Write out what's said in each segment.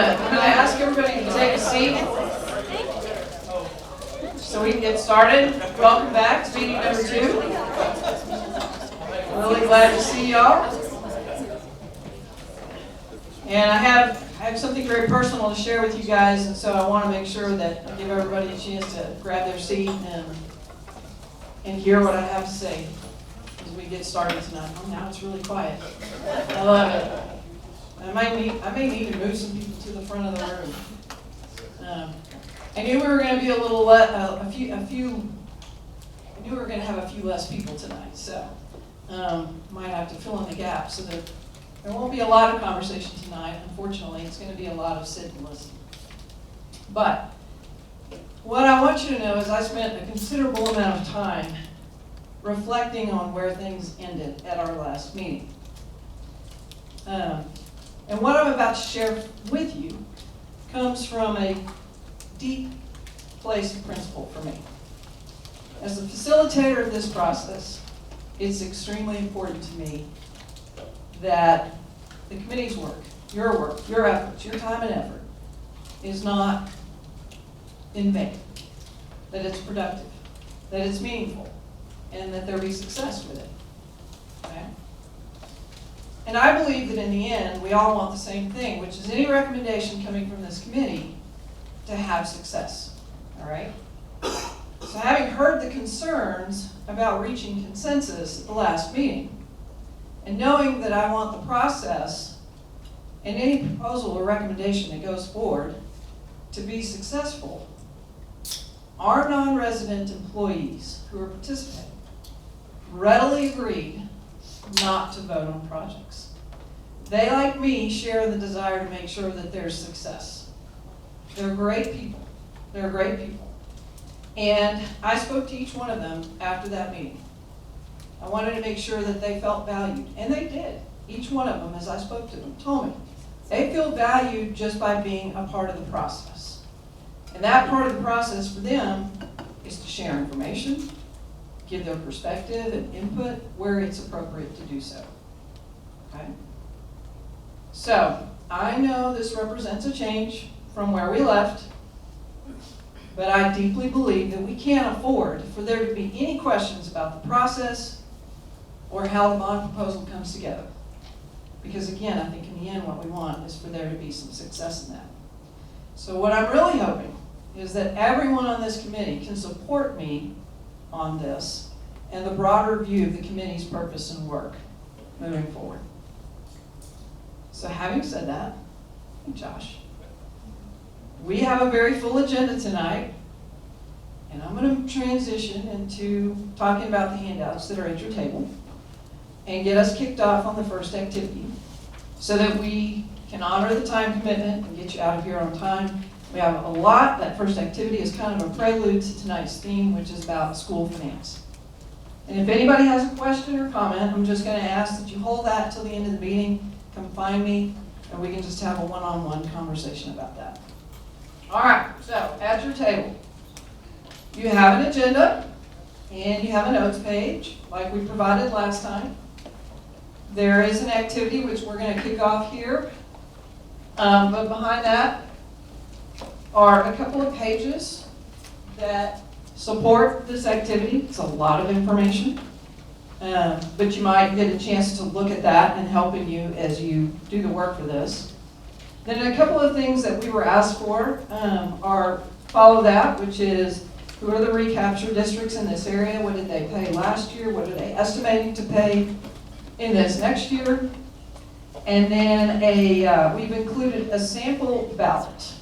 gonna ask everybody to take a seat so we can get started. Welcome back to meeting number 2. Really glad to see y'all. And I have something very personal to share with you guys, and so I want to make sure that I give everybody a chance to grab their seat and hear what I have to say as we get started tonight. Oh, now it's really quiet. I love it. I may need to move some people to the front of the room. I knew we were going to be I knew we were going to have a few less people tonight, so might have to fill in the gap. So there won't be a lot of conversation tonight. Unfortunately, it's going to be a lot of sit and listen. But what I want you to know is I spent a considerable amount of time reflecting on where things ended at our last meeting. And what I'm about to share with you comes from a deep place of principle for me. As a facilitator of this process, it's extremely important to me that the committee's work, your efforts, your time and effort is not in vain, that it's productive, that it's meaningful, and that there be success with it. Okay? And I believe that in the end, we all want the same thing, which is any recommendation coming from this committee to have success. All right? So having heard the concerns about reaching consensus at the last meeting, and knowing that I want the process and any proposal or recommendation that goes forward to be successful, our non-resident employees who are participating readily agreed not to vote on projects. They, like me, share the desire to make sure that there's success. They're great people. They're great people. And I spoke to each one of them after that meeting. I wanted to make sure that they felt valued, and they did. Each one of them, as I spoke to them, told me they feel valued just by being a part of the process. And that part of the process for them is to share information, give their perspective and input where it's appropriate to do so. Okay? So, I know this represents a change from where we left, but I deeply believe that we can't afford for there to be any questions about the process or how the bond proposal comes together. Because again, I think in the end what we want is for there to be some success in that. So what I'm really hoping is that everyone on this committee can support me on this and the broader view of the committee's purpose and work moving forward. So having said that, Josh, we have a very full agenda tonight, and I'm going to transition into talking about the handouts that are at your table and get us kicked off on the first activity so that we can honor the time commitment and get you out of here on time. We have a lot. That first activity is kind of a prelude to tonight's theme, which is about school finance. And if anybody has a question or comment, I'm just going to ask that you hold that till the end of the meeting, come find me, and we can just have a one-on-one conversation about that. All right, so at your table, you have an agenda and you have a notes page like we provided last time. There is an activity which we're going to kick off here, but behind that are a couple of pages that support this activity. It's a lot of information, but you might get a chance to look at that and helping you as you do the work for this. Then a couple of things that we were asked for are follow that, which is who are the recapture districts in this area? What did they pay last year? What are they estimating to pay in this next year? And then we've included a sample ballot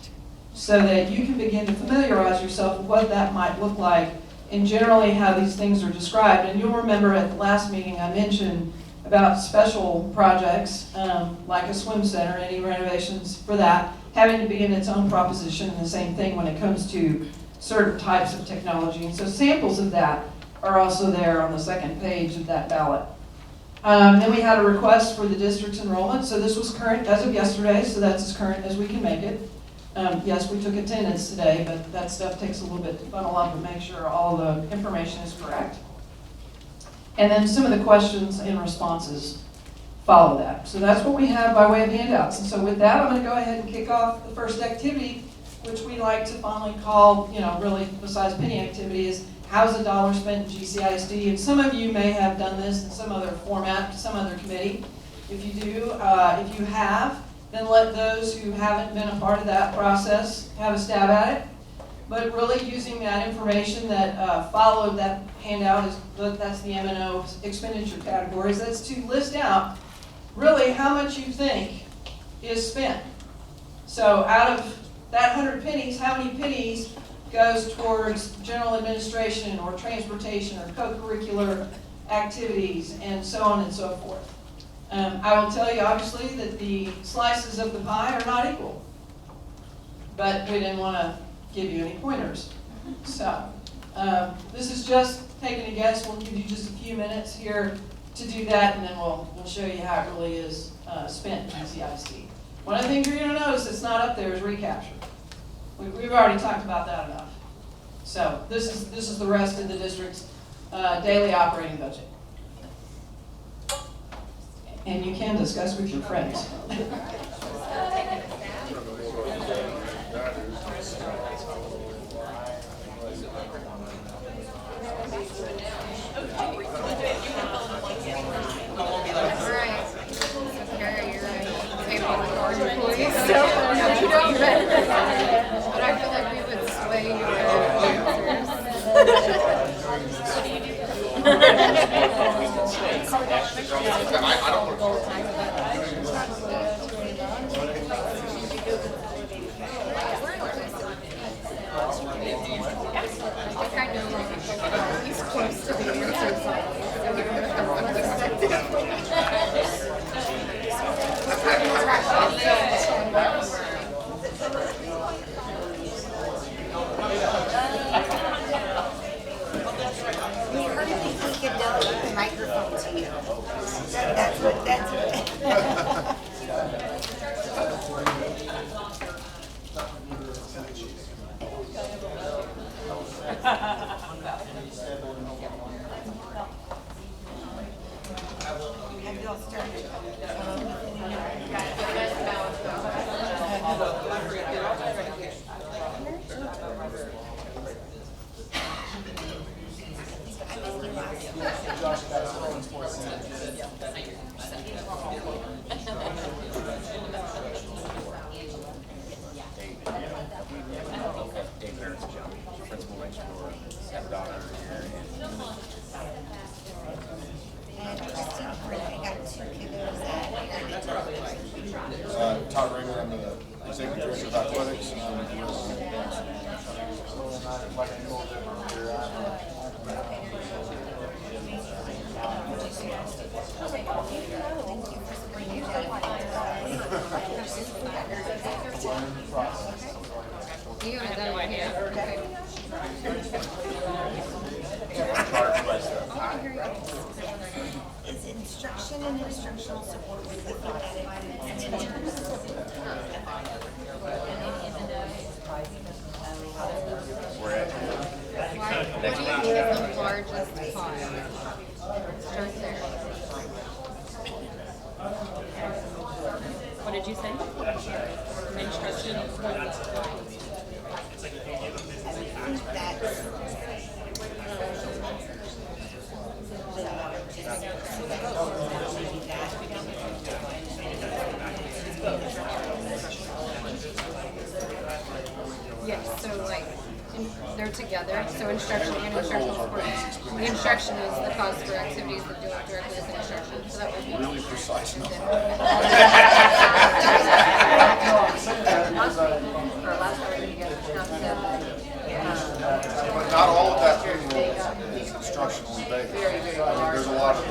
so that you can begin to familiarize yourself with what that might look like and generally how these things are described. And you'll remember at the last meeting I mentioned about special projects like a swim center, any renovations for that, having to be in its own proposition, and the same thing when it comes to certain types of technology. And so samples of that are also there on the second page of that ballot. Then we had a request for the district's enrollment. So this was current as of yesterday, so that's as current as we can make it. Yes, we took attendance today, but that stuff takes a little bit to funnel up and make sure all the information is correct. And then some of the questions and responses follow that. So that's what we have by way of handouts. And so with that, I'm going to go ahead and kick off the first activity, which we like to fondly call, really besides penny activity, is how's a dollar spent in GCISD? And some of you may have done this in some other format, some other committee. If you do, if you have, then let those who haven't been a part of that process have a stab at it. But really using that information that followed that handout, that's the M&O expenditure categories, that's to list out really how much you think is spent. So out of that 100 pennies, how many pennies goes towards general administration or transportation or co-curricular activities and so on and so forth. I will tell you obviously that the slices of the pie are not equal, but we didn't want to give you any pointers. So this is just taking a guess. We'll give you just a few minutes here to do that, and then we'll show you how it really is spent in GCISD. One of the things you're going to notice that's not up there is recapture. We've already talked about that enough. So this is the rest of the district's daily operating budget. And you can discuss with your friends. But I feel like we would sway your answers. I know he's close to the answer. Microphone to you. That's what. Have you all started? Todd Raymond, I'm the Executive Director of Athletics. You haven't done one yet. Okay. Is instruction and instructional support looking at it as teachers? What do you think is the largest pie? Start there. What did you say? Instruction. Yes, so like they're together. So instruction and instructional support. The instruction is the cost for activities that do it directly with instruction. So that would be Really precise number. But not all of that payroll is instructional based. There's a lot of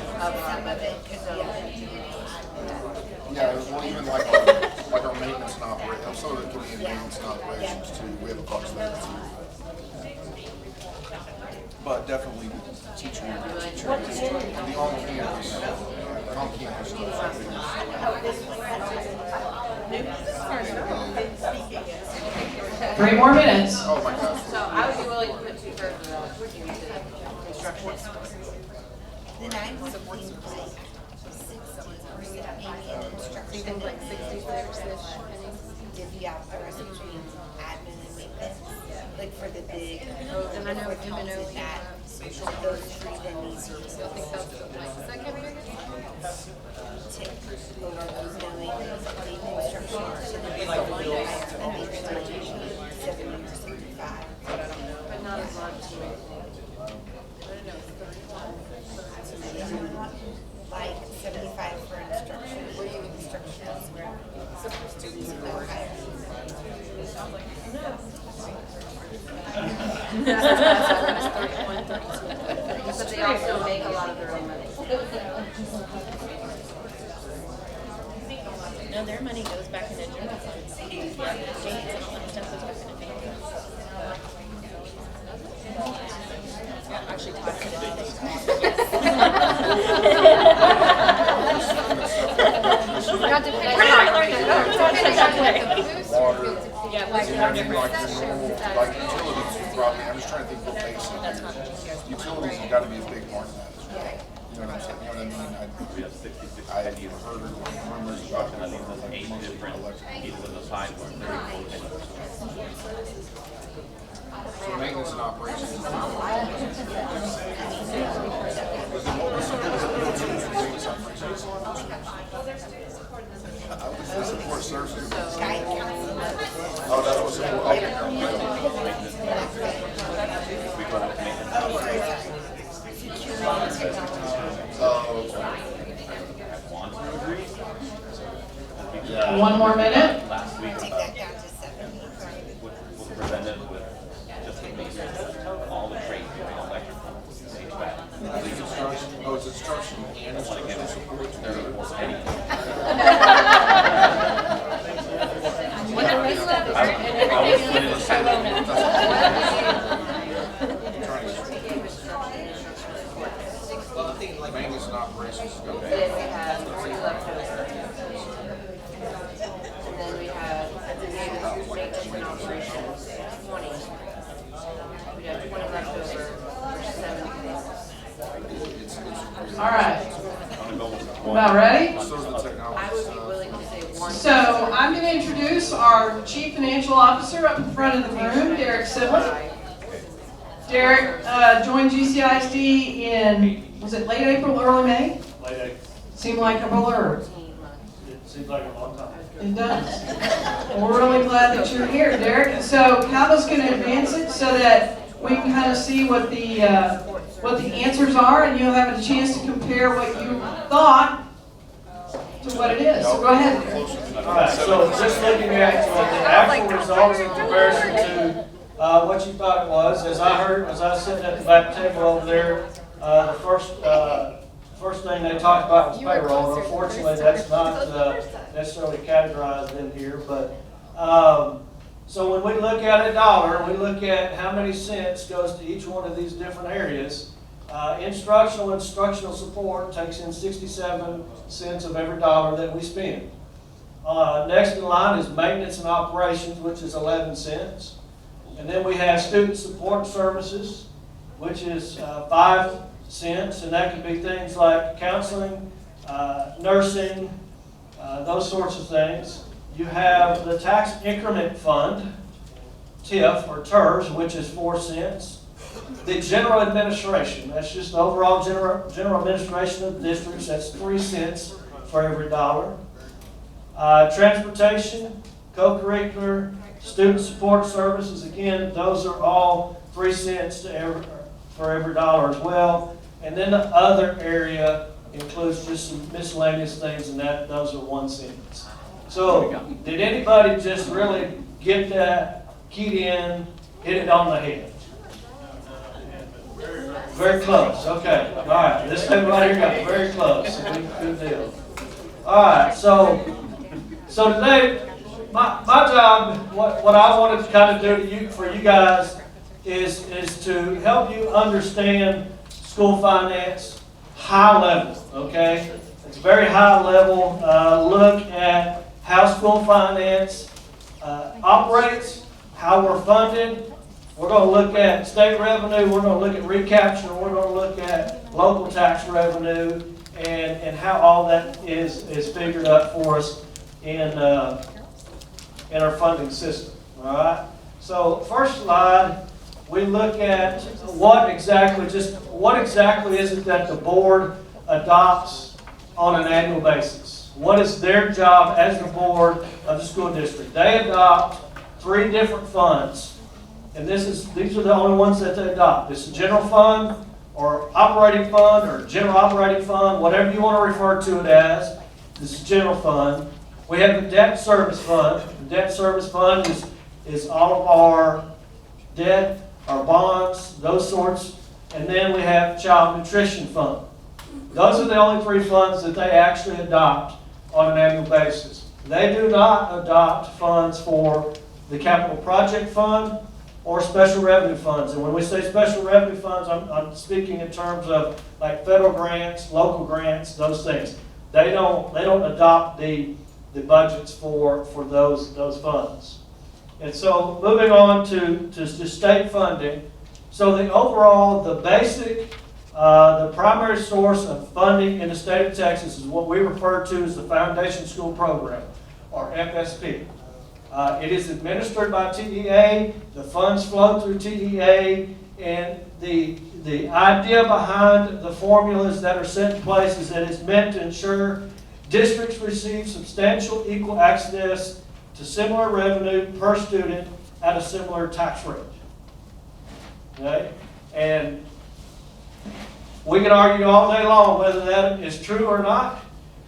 well, even like our maintenance and operations. Some of it can be in maintenance and operations too. We have a cost there too. But definitely teacher the on-campus stuff. 3 more minutes. Oh my gosh. So I would be willing to put 2/3 of the instruction. Then I would think like 6 maybe in So you instruction. think like 66-ish, Yeah, the rest between admin and maintenance, like for the big, And I know for M&O, those that, those three then need to you'll think that's the like second biggest? tip over those knowing the instruction to the line item and the transportation, 70 or 75. But not as much. Like 75 for instruction, instructionals were supposed to be okay. But they also make a lot of their own money. No, their money goes back in the general funds. Gates and all that stuff goes back in the general funds. Yeah, actually, Todd said Not to finish Yeah, like utilities, probably, I'm just trying to think what basic. Utilities have gotta be a big part of that as well. You know what I'm saying, you know what I mean? We have 66 I pieces. heard rumors about And I think there's 8 different pieces of the pie where they're equal. So maintenance and operations. The support services. Oh, that's what support, okay. We go up to maintenance and operations. One more minute. Last week, Take that down to 70. was presented with just the maintenance of all the trades, electrical, HVAC. I think instruction, oh, it's instruction and instruction support. There was anything. I was put in a packet. Maintenance and operations is gonna be. Then we had 40 left over. And then we had maintenance and operations, 20. We had 20 left over for 70. All right, I'm gonna go with one. about ready? So is the I technology would be stuff. willing to say one. So I'm going to introduce our Chief Financial Officer up in front of the room, Derek Sibley. Derek joined GCISD in, was it late April, early May? Late April. Seemed like a blur. It seems like a long time. It does. Well, we're really glad that you're here, Derek. And so Calva's going to advance it so that we can kind of see what the answers are, and you'll have a chance to compare what you thought to what it is. So go ahead, Derek. All right, so just looking at the actual results in comparison to what you thought it was, as I was sitting at the back table over there, the first thing they talked about was payroll. Unfortunately, that's not necessarily categorized in here, but so when we look at a dollar, we look at how many cents goes to each one of these different areas. Instructional support takes in 67 cents of every dollar that we spend. Next in line is maintenance and operations, which is 11 cents. And then we have student support services, which is 5 cents, and that could be things like counseling, nursing, those sorts of things. You have the tax increment fund, TIF or TERS, which is 4 cents. The general administration, that's just the overall general administration of the districts, that's 3 cents for every dollar. Transportation, co-curricular, student support services, again, those are all 3 cents for every dollar as well. And then the other area includes just some miscellaneous things, and those are 1 cent. So, did anybody just really get that, keyed in, hit it on the head? Very close, okay. All right, this thing right here got very close. Good deal. All right, so today, my job, what I wanted to kind of do for you guys is to help you understand school finance high level, okay? It's a very high level look at how school finance operates, how we're funded. We're going to look at state revenue, we're going to look at recapture, we're going to look at local tax revenue, and how all that is figured up for us in our funding system. All right. So first slide, we look at what exactly is it that the board adopts on an annual basis. What is their job as the board of the school district? They adopt 3 different funds, and these are the only ones that they adopt. It's a general fund, or operating fund, or general operating fund, whatever you want to refer to it as. This is general fund. We have the debt service fund. The debt service fund is all of our debt, our bonds, those sorts. And then we have child nutrition fund. Those are the only 3 funds that they actually adopt on an annual basis. They do not adopt funds for the capital project fund or special revenue funds. And when we say special revenue funds, I'm speaking in terms of like federal grants, local grants, those things. They don't adopt the budgets for those funds. And so moving on to state funding. So the overall, the basic, the primary source of funding in the state of Texas is what we refer to as the Foundation School Program, or FSP. It is administered by TEA. The funds flow through TEA, and the idea behind the formulas that are set in place is that it's meant to ensure districts receive substantial equal access to similar revenue per student at a similar tax rate. Okay? And we can argue all day long whether that is true or not,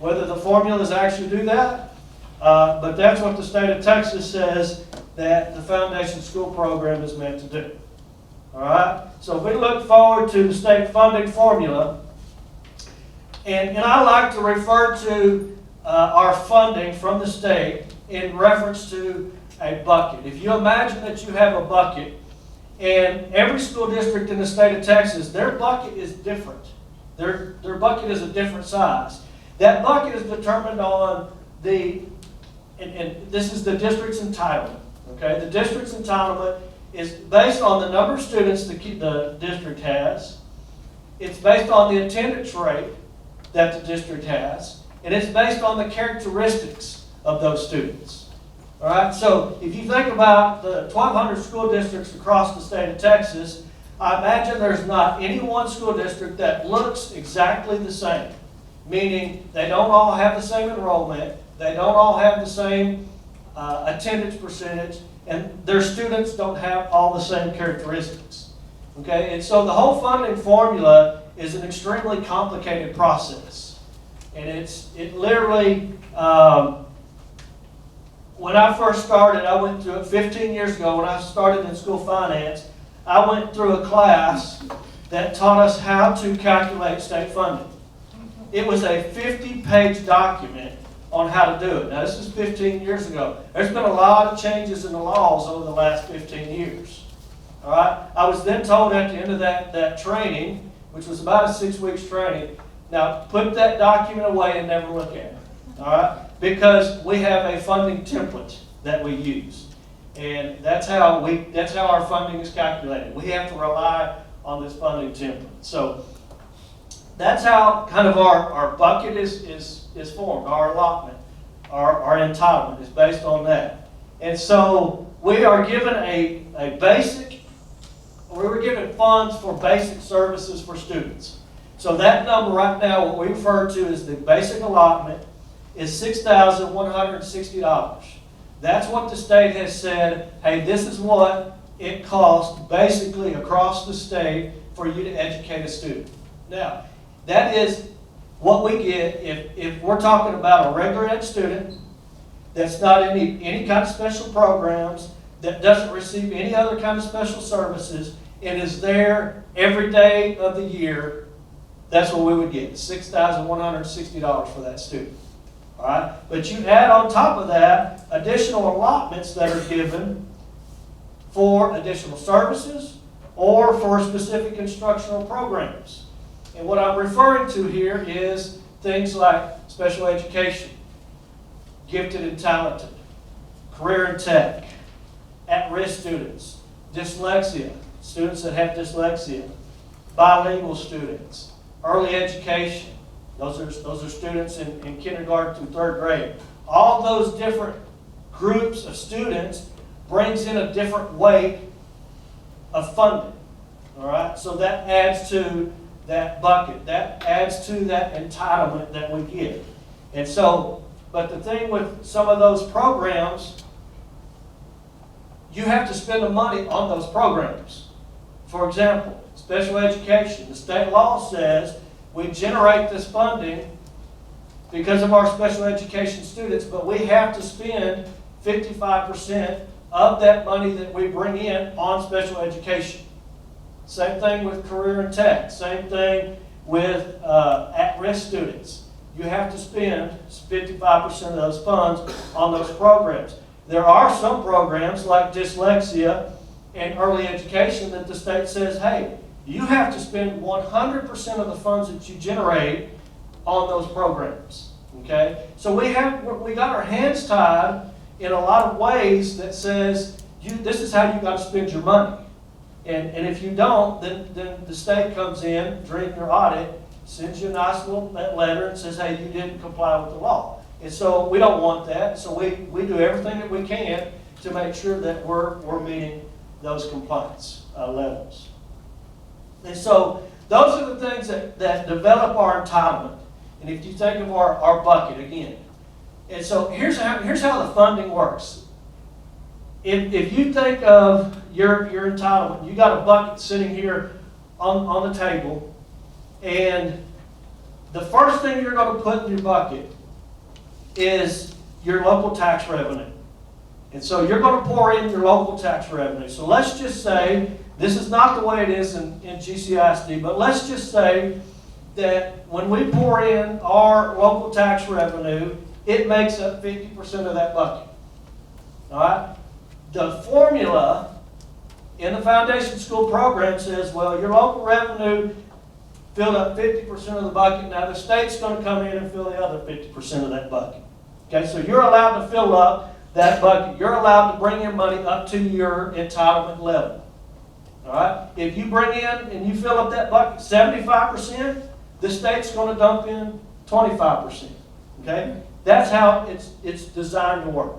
whether the formulas actually do that. But that's what the state of Texas says that the Foundation School Program is meant to do. All right? So if we look forward to the state funding formula, and I like to refer to our funding from the state in reference to a bucket. If you imagine that you have a bucket, and every school district in the state of Texas, their bucket is different. Their bucket is a different size. That bucket is determined on and this is the district's entitlement. Okay, the district's entitlement is based on the number of students the district has. It's based on the attendance rate that the district has, and it's based on the characteristics of those students. All right, so if you think about the 1,200 school districts across the state of Texas, I imagine there's not any one school district that looks exactly the same, meaning they don't all have the same enrollment, they don't all have the same attendance percentage, and their students don't have all the same characteristics. Okay, and so the whole funding formula is an extremely complicated process, and it literally. When I first started, I went through it 15 years ago. When I started in school finance, I went through a class that taught us how to calculate state funding. It was a 50-page document on how to do it. Now, this is 15 years ago. There's been a lot of changes in the laws over the last 15 years. All right? I was then told at the end of that training, which was about a 6 weeks training, now put that document away and never look at it. All right? Because we have a funding template that we use. And that's how our funding is calculated. We have to rely on this funding template. So that's how kind of our bucket is formed, our allotment, our entitlement is based on that. And so we are given we were given funds for basic services for students. So that number right now, what we refer to as the basic allotment, is $6,160. That's what the state has said, hey, this is what it costs basically across the state for you to educate a student. Now, that is what we get if we're talking about a regular ed student that's not in any kind of special programs, that doesn't receive any other kind of special services, and is there every day of the year. That's what we would get, $6,160 for that student. All right? But you add on top of that additional allotments that are given for additional services or for specific instructional programs. And what I'm referring to here is things like special education, gifted and talented, career and tech, at-risk students, dyslexia, students that have dyslexia, bilingual students, early education, Those are students in kindergarten through third grade. All those different groups of students brings in a different weight of funding. All right, so that adds to that bucket. That adds to that entitlement that we get. And so, but the thing with some of those programs, you have to spend the money on those programs. For example, special education. The state law says we generate this funding because of our special education students, but we have to spend 55% of that money that we bring in on special education. Same thing with career and tech. Same thing with at-risk students. You have to spend 55% of those funds on those programs. There are some programs like dyslexia and early education that the state says, hey, you have to spend 100% of the funds that you generate on those programs. Okay? So we got our hands tied in a lot of ways that says, this is how you got to spend your money. And if you don't, then the state comes in during your audit, sends you a nice little letter and says, hey, you didn't comply with the law. And so we don't want that. So we do everything that we can to make sure that we're meeting those compliance levels. And so those are the things that develop our entitlement. And if you think of our bucket again. And so here's how the funding works. If you think of your entitlement, you got a bucket sitting here on the table, and the first thing you're going to put in your bucket is your local tax revenue. And so you're going to pour in your local tax revenue. So let's just say, this is not the way it is in GCISD, but let's just say that when we pour in our local tax revenue, it makes up 50% of that bucket. All right? The formula in the foundation school program says, well, your local revenue filled up 50% of the bucket. Now the state's going to come in and fill the other 50% of that bucket. Okay, so you're allowed to fill up that bucket. You're allowed to bring in money up to your entitlement level. All right? If you bring in and you fill up that bucket 75%, the state's going to dump in 25%. Okay? That's how it's designed to work.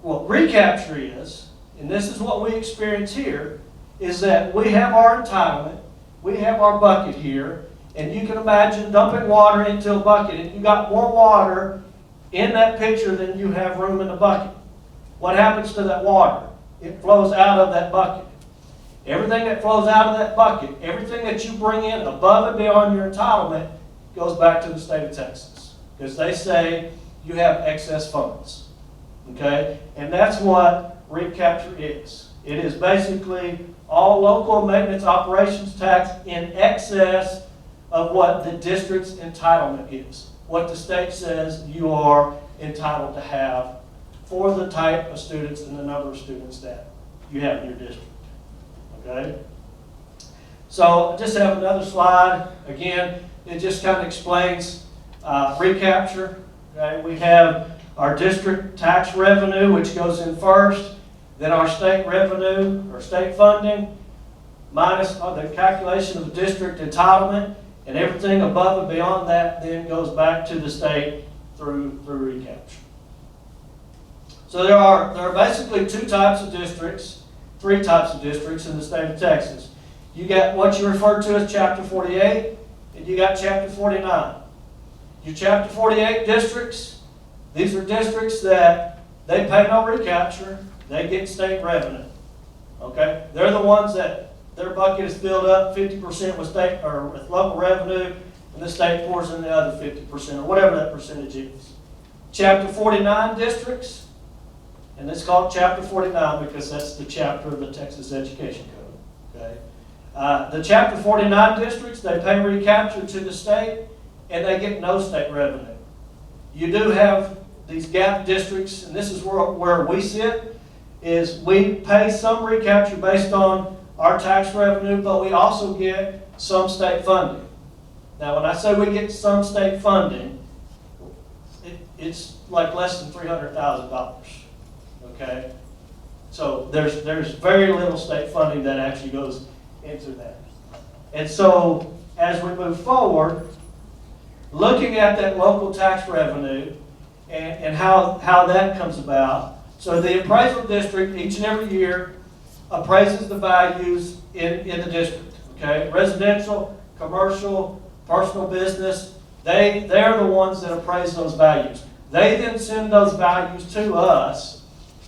What recapture is, and this is what we experience here, is that we have our entitlement, we have our bucket here, and you can imagine dumping water into a bucket, and you got more water in that pitcher than you have room in the bucket. What happens to that water? It flows out of that bucket. Everything that flows out of that bucket, everything that you bring in above and beyond your entitlement, goes back to the state of Texas. Because they say you have excess funds. Okay? And that's what recapture is. It is basically all local maintenance operations tax in excess of what the district's entitlement is. What the state says you are entitled to have for the type of students and the number of students that you have in your district. Okay? So I just have another slide. Again, it just kind of explains recapture. Okay? We have our district tax revenue, which goes in first, then our state revenue, or state funding, minus the calculation of the district entitlement, and everything above and beyond that then goes back to the state through recapture. So there are basically two types of districts, three types of districts in the state of Texas. You got what you refer to as Chapter 48, and you got Chapter 49. Your Chapter 48 districts, these are districts that they pay no recapture, they get state revenue. Okay? They're the ones that their bucket is filled up 50% with state or with local revenue, and the state pours in the other 50%, or whatever that percentage is. Chapter 49 districts, and it's called Chapter 49 because that's the chapter of the Texas Education Code. Okay? The Chapter 49 districts, they pay recapture to the state, and they get no state revenue. You do have these gap districts, and this is where we sit, is we pay some recapture based on our tax revenue, but we also get some state funding. Now, when I say we get some state funding, it's like less than $300,000. Okay, so there's very little state funding that actually goes into that. And so as we move forward, looking at that local tax revenue and how that comes about. So the appraisal district each and every year appraises the values in the district, okay? Residential, commercial, personal business, they're the ones that appraise those values. They then send those values to us,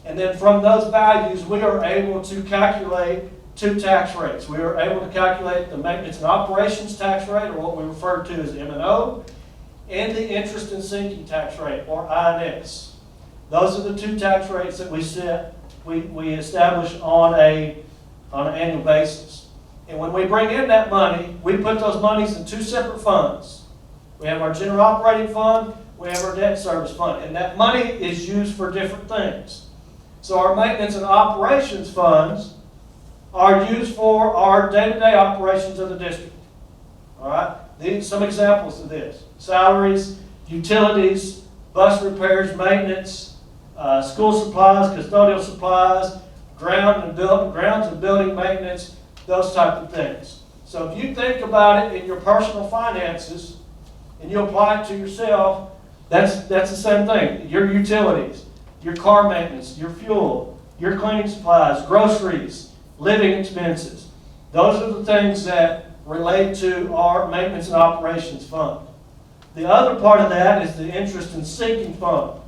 and then from those values, we are able to calculate two tax rates. We are able to calculate the maintenance and operations tax rate, or what we refer to as M&O, and the interest and sinking tax rate, or INS. Those are the two tax rates that we establish on an annual basis. And when we bring in that money, we put those monies in two separate funds. We have our general operating fund, we have our debt service fund, and that money is used for different things. So our maintenance and operations funds are used for our day-to-day operations of the district. All right? These some examples of this: salaries, utilities, bus repairs, maintenance, school supplies, custodial supplies, grounds and building maintenance, those type of things. So if you think about it in your personal finances and you apply it to yourself, that's the same thing. Your utilities, your car maintenance, your fuel, your cleaning supplies, groceries, living expenses. Those are the things that relate to our maintenance and operations fund. The other part of that is the interest and sinking fund.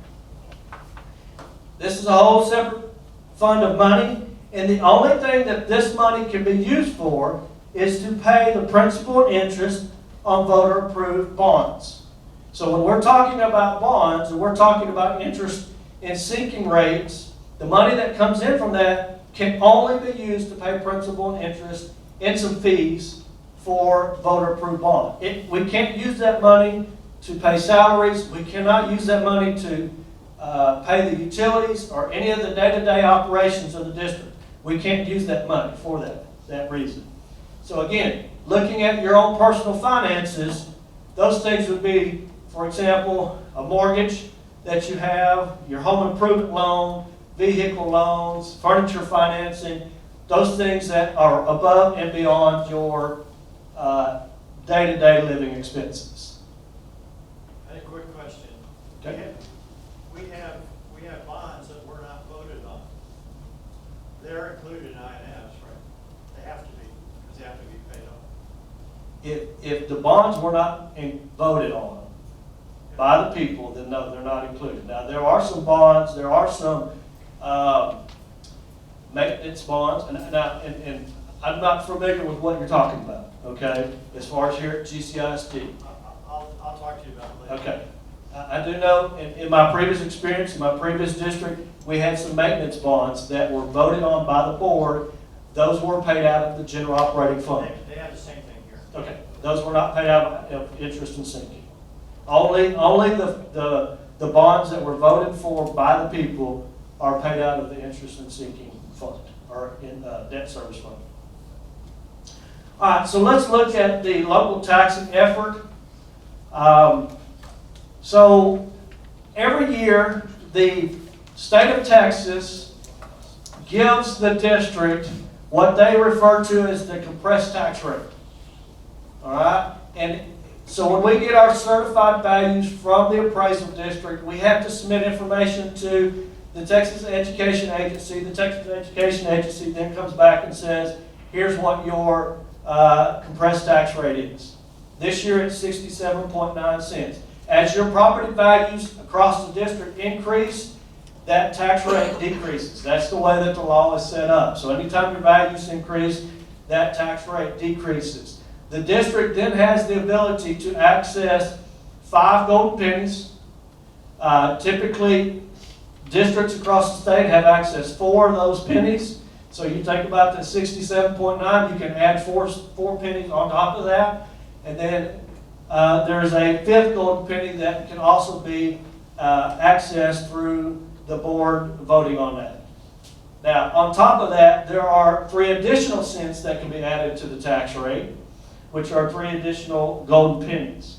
This is a whole separate fund of money, and the only thing that this money can be used for is to pay the principal and interest on voter-approved bonds. So when we're talking about bonds, and we're talking about interest and sinking rates, the money that comes in from that can only be used to pay principal and interest and some fees for voter-approved bond. We can't use that money to pay salaries. We cannot use that money to pay the utilities or any of the day-to-day operations of the district. We can't use that money for that reason. So again, looking at your own personal finances, those things would be, for example, a mortgage that you have, your home improvement loan, vehicle loans, furniture financing, those things that are above and beyond your day-to-day living expenses. I have a quick question. Okay. We have bonds that were not voted on. They're included in INS, right? They have to be, because they have to be paid off. If the bonds were not voted on by the people, then no, they're not included. Now, there are some bonds, there are some maintenance bonds, and I'm not familiar with what you're talking about, okay, as far as here at GCISD. I'll talk to you about it later. Okay. I do know in my previous experience, in my previous district, we had some maintenance bonds that were voted on by the board. Those were paid out of the general operating fund. They have the same thing here. Okay. Those were not paid out of interest and sinking. Only the bonds that were voted for by the people are paid out of the interest and sinking fund, or in debt service fund. All right, so let's look at the local taxing effort. So every year, the state of Texas gives the district what they refer to as the compressed tax rate. All right? And so when we get our certified values from the appraisal district, we have to submit information to the Texas Education Agency. The Texas Education Agency then comes back and says, here's what your compressed tax rate is. This year it's 67.9 cents. As your property values across the district increase, that tax rate decreases. That's the way that the law is set up. So anytime your values increase, that tax rate decreases. The district then has the ability to access 5 golden pennies. Typically, districts across the state have access 4 of those pennies. So you think about the 67.9, you can add 4 pennies on top of that. And then there's a 5th golden penny that can also be accessed through the board voting on that. Now, on top of that, there are 3 additional cents that can be added to the tax rate, which are 3 additional golden pennies.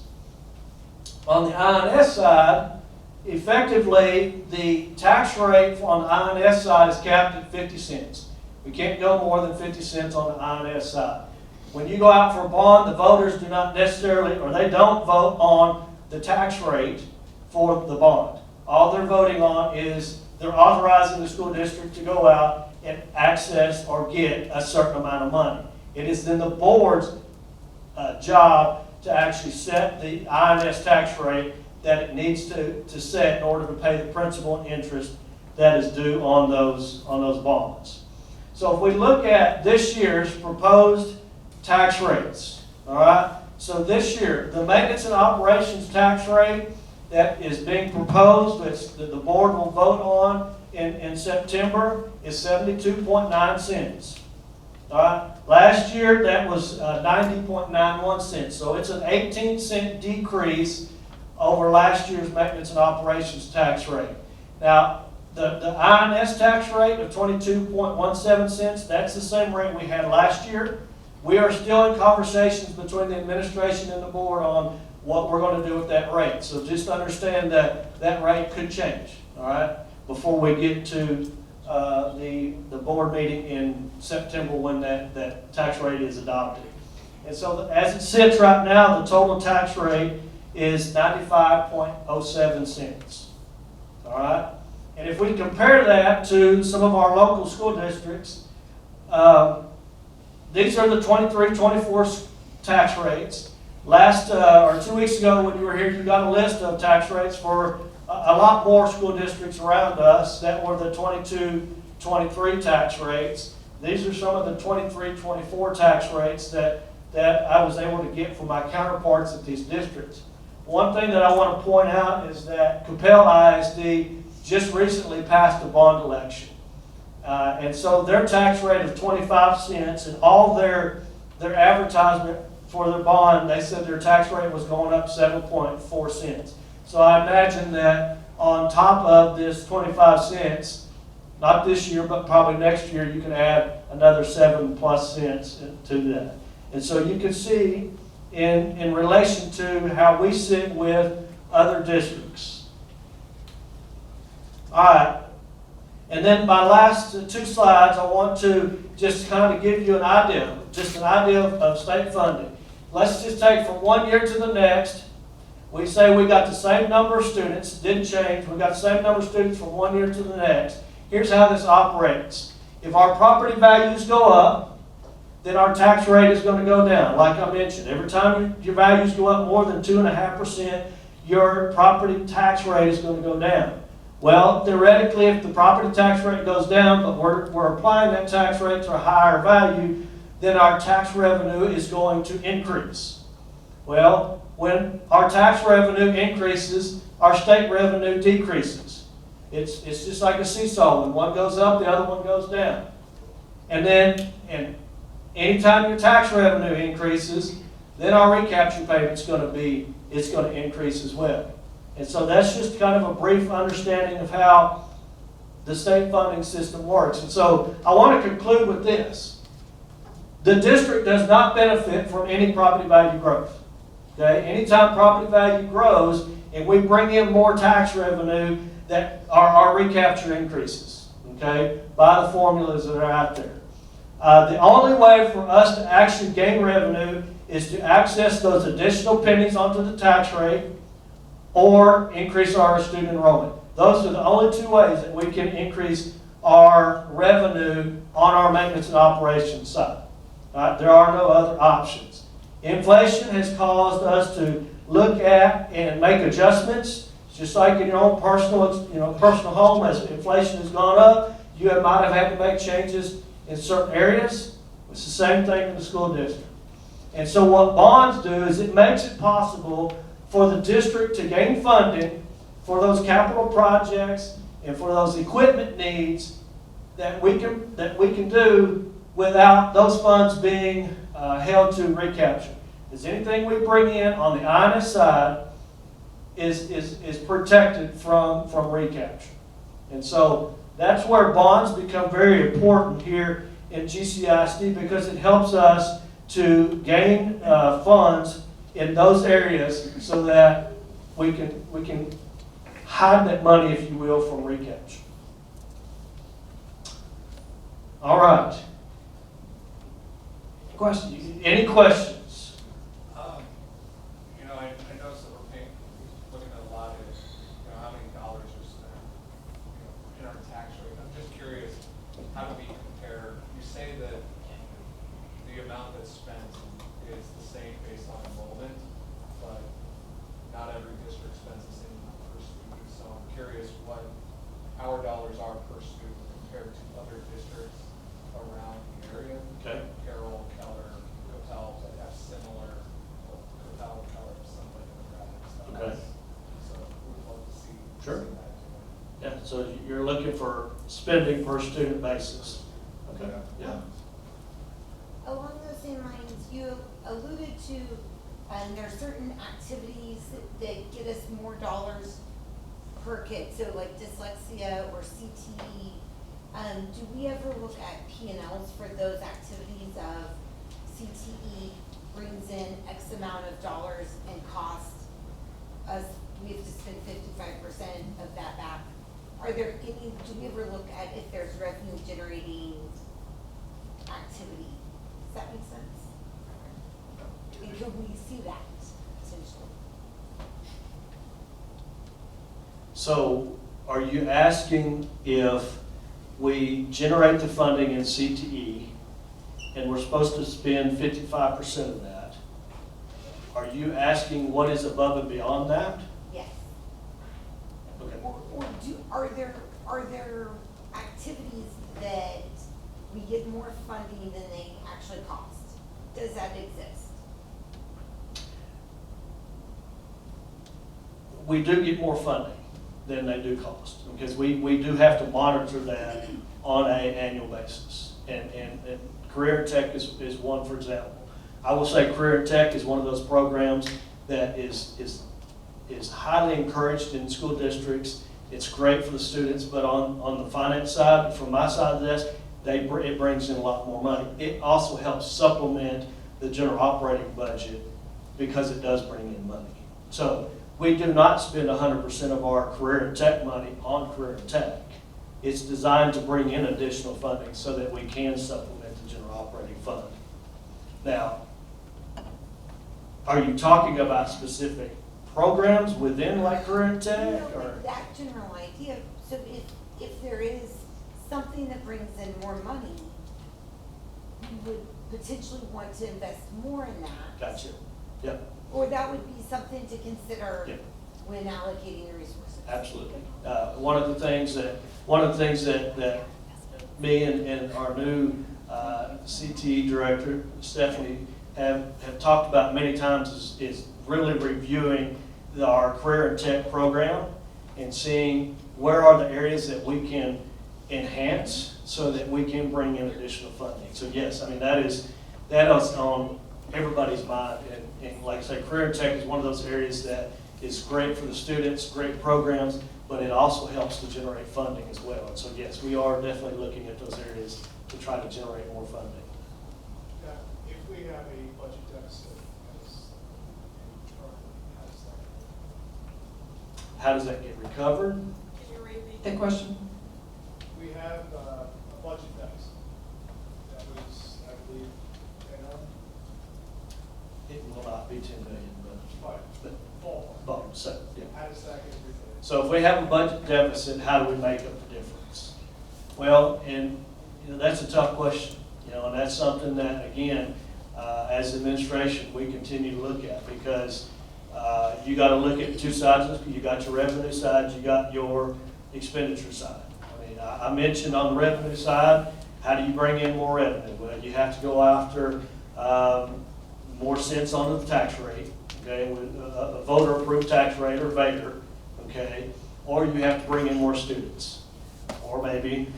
On the INS side, effectively, the tax rate on the INS side is capped at 50 cents. We can't go more than 50 cents on the INS side. When you go out for a bond, the voters do not necessarily, or they don't vote on the tax rate for the bond. All they're voting on is they're authorizing the school district to go out and access or get a certain amount of money. It is then the board's job to actually set the INS tax rate that it needs to set in order to pay the principal and interest that is due on those bonds. So if we look at this year's proposed tax rates, all right? So this year, the maintenance and operations tax rate that is being proposed, that the board will vote on in September, is 72.9 cents. All right? Last year, that was 90.91 cents. So it's an 18-cent decrease over last year's maintenance and operations tax rate. Now, the INS tax rate of 22.17 cents, that's the same rate we had last year. We are still in conversations between the administration and the board on what we're going to do with that rate. So just understand that that rate could change, all right, before we get to the board meeting in September when that tax rate is adopted. And so as it sits right now, the total tax rate is 95.07 cents, all right? And if we compare that to some of our local school districts, these are the 23-24 tax rates. Last, or 2 weeks ago when you were here, you got a list of tax rates for a lot more school districts around us that were the 22-23 tax rates. These are some of the 23-24 tax rates that I was able to get from my counterparts at these districts. One thing that I want to point out is that Capel ISD just recently passed a bond election. And so their tax rate of 25 cents and all their advertisement for their bond, they said their tax rate was going up 7.4 cents. So I imagine that on top of this 25 cents, not this year, but probably next year, you can add another 7+ cents to that. And so you can see in relation to how we sit with other districts. All right. And then my last 2 slides, I want to just kind of give you an idea of state funding. Let's just take from one year to the next. We say we got the same number of students, didn't change. We got the same number of students from one year to the next. Here's how this operates. If our property values go up, then our tax rate is going to go down. Like I mentioned, every time your values go up more than 2.5%, your property tax rate is going to go down. Well, theoretically, if the property tax rate goes down, but we're applying that tax rate to a higher value, then our tax revenue is going to increase. Well, when our tax revenue increases, our state revenue decreases. It's just like a seesaw. When one goes up, the other one goes down. And anytime your tax revenue increases, then our recapture payment's going to increase as well. And so that's just kind of a brief understanding of how the state funding system works. And so I want to conclude with this. The district does not benefit from any property value growth. Okay? Anytime property value grows and we bring in more tax revenue, that our recapture increases. Okay? By the formulas that are out there. The only way for us to actually gain revenue is to access those additional pennies onto the tax rate or increase our student enrollment. Those are the only 2 ways that we can increase our revenue on our maintenance and operations side. Right? There are no other options. Inflation has caused us to look at and make adjustments. Just like in your own personal home, as inflation has gone up, you might have had to make changes in certain areas. It's the same thing in the school district. And so what bonds do is it makes it possible for the district to gain funding for those capital projects and for those equipment needs that we can do without those funds being held to recapture. Because anything we bring in on the INS side is protected from recapture. And so that's where bonds become very important here in GCISD, because it helps us to gain funds in those areas so that we can hide that money, if you will, from recapture. All right. Questions? Any questions? You know, I noticed that we're paying, looking at a lot of, how many dollars are spent, in our tax rate. I'm just curious, how do we compare? You say that the amount that's spent is the same based on enrollment, but not every district spends the same amount per student. So I'm curious what our dollars are per student compared to other districts around the area. Okay. Carroll, Keller, Coppell, that have similar, Coppell, Keller, something like that. Okay. So we'd love to see. Sure. see that too. Yeah, so you're looking for spending per student basis. Okay, yeah. Along those same lines, you alluded to, there are certain activities that get us more dollars per kid, so like dyslexia or CTE. Do we ever look at P&Ls for those activities of CTE brings in X amount of dollars and costs us, we have to spend 55% of that back? Are there any, do we ever look at if there's revenue generating activity? Does that make sense? And could we see that potentially? So are you asking if we generate the funding in CTE and we're supposed to spend 55% of that? Are you asking what is above and beyond that? Yes. Okay. Or are there activities that we get more funding than they actually cost? Does that exist? We do get more funding than they do cost, because we do have to monitor that on an annual basis. And Career in Tech is one, for example. I will say Career in Tech is one of those programs that is highly encouraged in school districts. It's great for the students, but on the finance side, from my side of the desk, it brings in a lot more money. It also helps supplement the general operating budget because it does bring in money. So we do not spend 100% of our Career in Tech money on Career in Tech. It's designed to bring in additional funding so that we can supplement the general operating fund. Now, are you talking about specific programs within like Career in Tech? No, Or? but that general idea, so if there is something that brings in more money, you would potentially want to invest more in that. Gotcha. Yep. Or that would be something to consider Yep. when allocating the resources. Absolutely. One of the things that me and our new CTE director, Stephanie, have talked about many times is really reviewing our Career in Tech program and seeing where are the areas that we can enhance so that we can bring in additional funding. So yes, I mean, that is on everybody's mind. And like I say, Career in Tech is one of those areas that is great for the students, great programs, but it also helps to generate funding as well. And so yes, we are definitely looking at those areas to try to generate more funding. If we have a budget deficit, How does that get recovered? Can you repeat? The question? we have a budget deficit that was, I believe, 10 million, It will not be 10 million, but ballpark. so, yeah. How does that get reflected? So if we have a budget deficit, how do we make up the difference? Well, and that's a tough question, and that's something that, again, as administration, we continue to look at, because you got to look at two sides. You got your revenue side, you got your expenditure side. I mean, I mentioned on the revenue side, how do you bring in more revenue? Well, you have to go after more cents on the tax rate, okay, with a voter-approved tax rate or VATR, okay, or you have to bring in more students, or maybe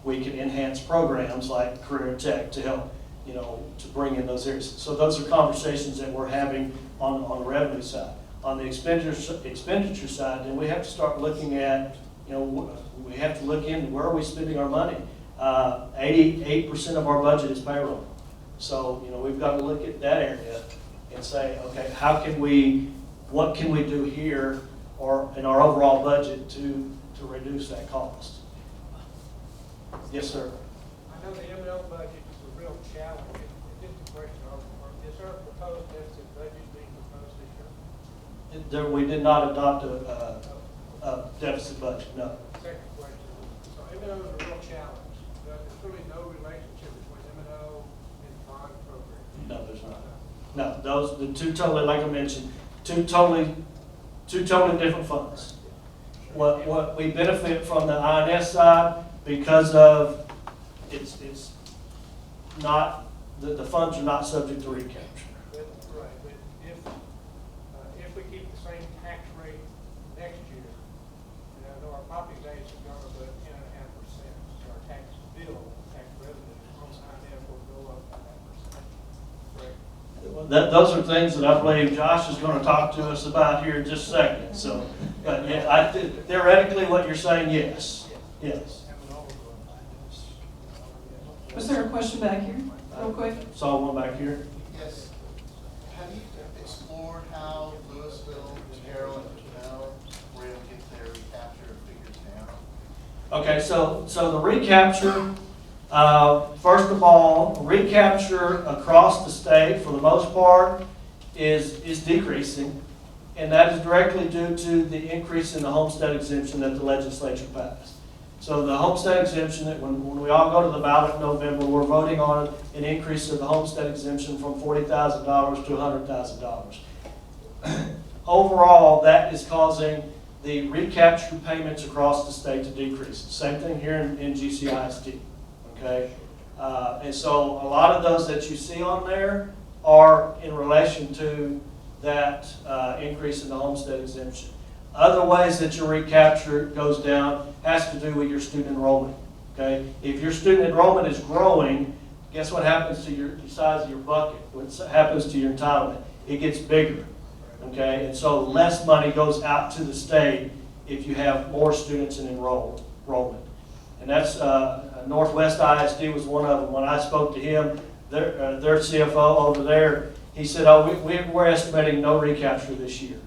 we can enhance programs like Career in Tech to help, to bring in those areas. So those are conversations that we're having on the revenue side. On the expenditure side, then we have to start looking at, we have to look into where are we spending our money. 88% of our budget is payroll. So, we've got to look at that area and say, okay, what can we do here or in our overall budget to reduce that cost? Yes, sir. I know the M&O budget is a real challenge in Just a question, is our proposed deficit budget being proposed this year? We did not adopt a deficit budget, no. Second question, so M&O is a real challenge, but there's really no relationship between M&O and the bond program. No, there's not. No, those, the two totally, like I mentioned, two totally different funds. What we benefit from the INS side because of, it's not, the funds are not subject to recapture. But, right, but if we keep the same tax rate next year, and I know our property values are going up about 10.5%, so our tax bill, tax revenue on INF will go up by that percent. Correct? Those are things that I believe Josh is going to talk to us about here in just a second. So, but yeah, theoretically, what you're saying, yes, yes. Was there a question back here, real quick? Saw one back here. Yes. Have you explored how Louisville, Carroll, and Canal were able to get their recapture figures down? Okay, so the recapture, first of all, recapture across the state for the most part is decreasing, and that is directly due to the increase in the homestead exemption that the legislature passed. So the homestead exemption, that when we all go to the ballot in November, we're voting on an increase of the homestead exemption from $40,000 to $100,000. Overall, that is causing the recapture payments across the state to decrease. Same thing here in GCISD, okay? And so a lot of those that you see on there are in relation to that increase in the homestead exemption. Other ways that your recapture goes down has to do with your student enrollment, okay? If your student enrollment is growing, guess what happens to the size of your bucket? What happens to your entitlement? It gets bigger, okay? And so less money goes out to the state if you have more students in enrollment. And that's, Northwest ISD was one of them. When I spoke to him, their CFO over there, he said, oh, we're estimating no recapture this year.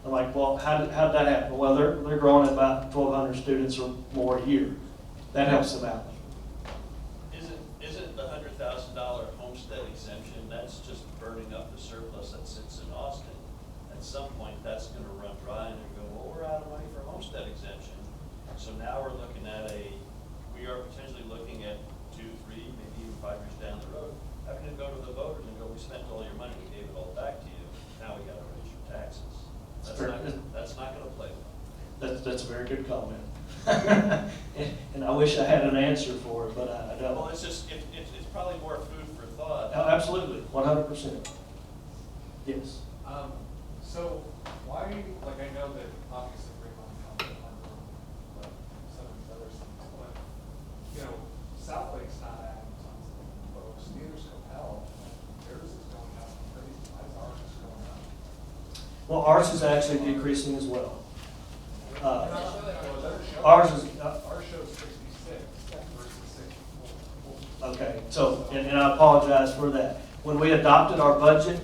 I'm like, well, how did that happen? Well, they're growing at about 1,200 students or more a year. That helps them out. Isn't the $100,000 homestead exemption, that's just burning up the surplus that sits in Austin? At some point, that's going to run dry and they're going, well, we're out of money for homestead exemption. So now we're looking at we are potentially looking at 2, 3, maybe even 5 years down the road, having to go to the voters and go, we spent all your money, we gave it all back to you. Now we got to raise your taxes. That's not going to play well. That's a very good comment. And I wish I had an answer for it, but I don't. Well, it's probably more food for thought. Oh, absolutely, 100%. Yes. So why, like I know that obviously Fremont County, like some of these other cities, but, you know, South Lake's not adding tons of folks, neither's Capel. Theirs is going up crazy, why is ours is going up? Well, ours is actually decreasing as well. Ours Ours is, shows 66 versus 64. okay, so, and I apologize for that. When we adopted our budget,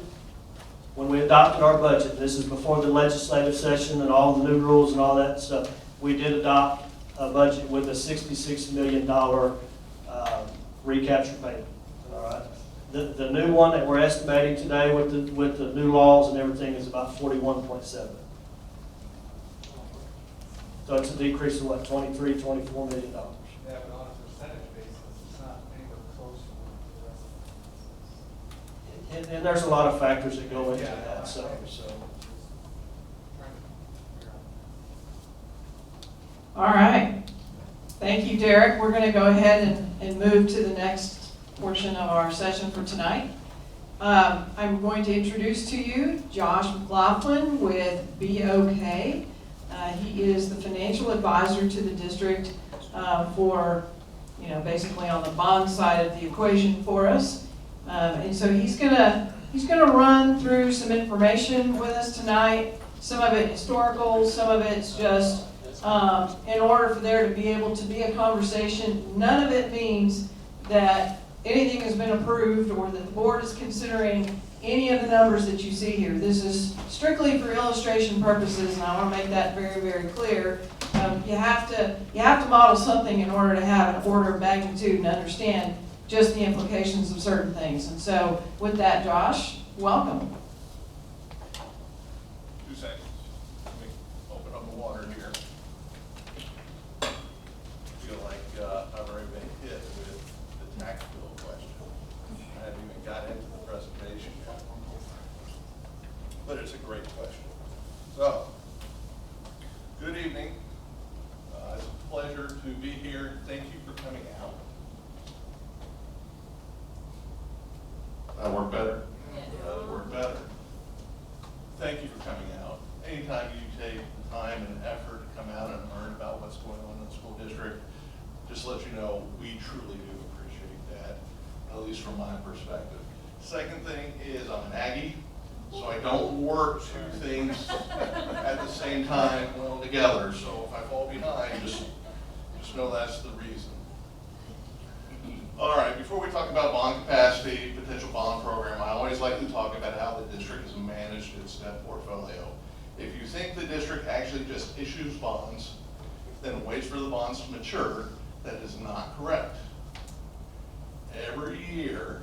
this is before the legislative session and all the new rules and all that stuff, we did adopt a budget with a $66 million recapture payment, all right? The new one that we're estimating today with the new laws and everything is about 41.7. So it's a decrease of what, $23, $24 million. Yeah, but on a percentage basis, it's not anywhere close to what the rest of And there's a lot of factors that go into Yeah. that, so. Trying to figure out. All right. Thank you, Derek. We're going to go ahead and move to the next portion of our session for tonight. I'm going to introduce to you Josh McLaughlin with BOK. He is the financial advisor to the district for, basically on the bond side of the equation for us. And so he's gonna run through some information with us tonight. Some of it historical, some of it's just in order for there to be able to be a conversation. None of it means that anything has been approved or that the board is considering any of the numbers that you see here. This is strictly for illustration purposes, and I want to make that very, very clear. You have to model something in order to have an order of magnitude and understand just the implications of certain things. And so with that, Josh, welcome. 2 seconds. Let me open up the water here. Feel like I've already been hit with the tax bill question. I haven't even got into the presentation yet. But it's a great question. So, good evening. It's a pleasure to be here. Thank you for coming out. That work better? That work better. Thank you for coming out. Anytime you take the time and effort to come out and learn about what's going on in the school district, just let you know, we truly do appreciate that, at least from my perspective. Second thing is I'm an Aggie, so I don't work 2 things at the same time well together. So if I fall behind, just know that's the reason. All right, before we talk about bond capacity, potential bond program, I always like to talk about how the district has managed its debt portfolio. If you think the district actually just issues bonds, then waits for the bonds to mature, that is not correct. Every year,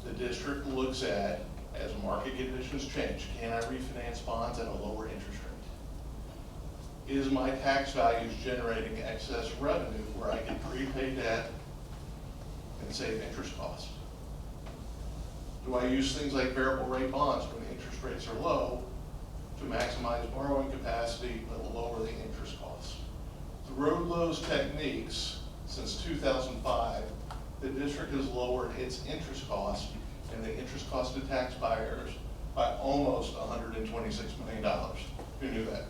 the district looks at, as market conditions change, can I refinance bonds at a lower interest rate? Is my tax values generating excess revenue where I can prepay debt and save interest costs? Do I use things like variable rate bonds when the interest rates are low to maximize borrowing capacity but lower the interest costs? Through those techniques, since 2005, the district has lowered its interest costs and the interest cost to taxpayers by almost $126 million. Who knew that?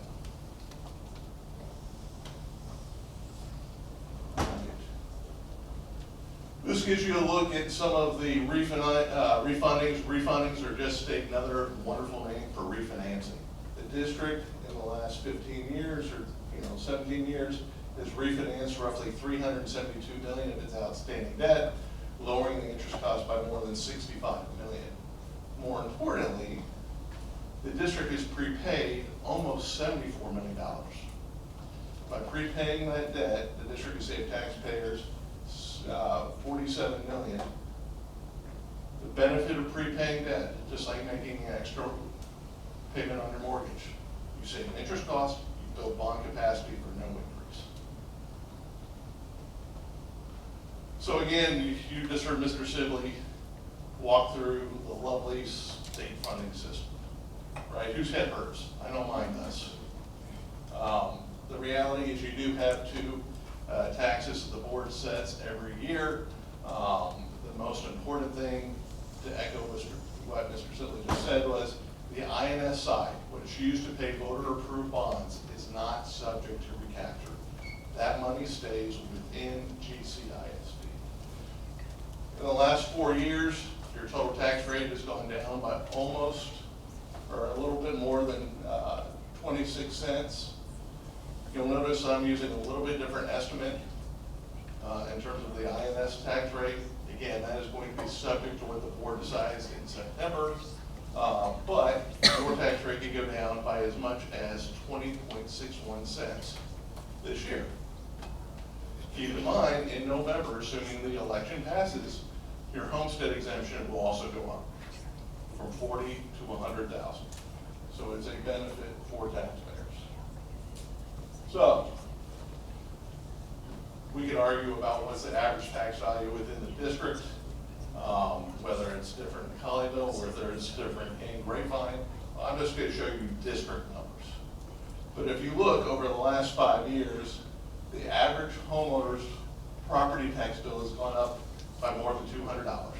This gives you a look at some of the refundings. Refundings are just another wonderful name for refinancing. The district in the last 15 years or 17 years has refinanced roughly $372 million of its outstanding debt, lowering the interest cost by more than $65 million. More importantly, the district has prepaid almost $74 million. By prepaying that debt, the district has saved taxpayers $47 million. The benefit of prepaying debt, just like making an extra payment on your mortgage, you save an interest cost, you build bond capacity for no increase. So again, you just heard Mr. Sibley walk through the lovely state funding system, right? Whose head hurts? I know mine does. The reality is you do have 2 taxes that the board sets every year. The most important thing, to echo what Mr. Sibley just said, was the INS side, which used to pay voter-approved bonds, is not subject to recapture. That money stays within GCISD. In the last 4 years, your total tax rate has gone down by almost, or a little bit more than 26 cents. You'll notice I'm using a little bit different estimate in terms of the INS tax rate. Again, that is going to be subject to what the board decides in September, but your tax rate can go down by as much as 20.61 cents this year. Keep in mind, in November, assuming the election passes, your homestead exemption will also go up from 40 to 100,000. So it's a benefit for taxpayers. So, we could argue about what's the average tax value within the district, whether it's different in Colleyville, whether it's different in Grapevine. I'm just going to show you district numbers. But if you look over the last 5 years, the average homeowner's property tax bill has gone up by more than $200,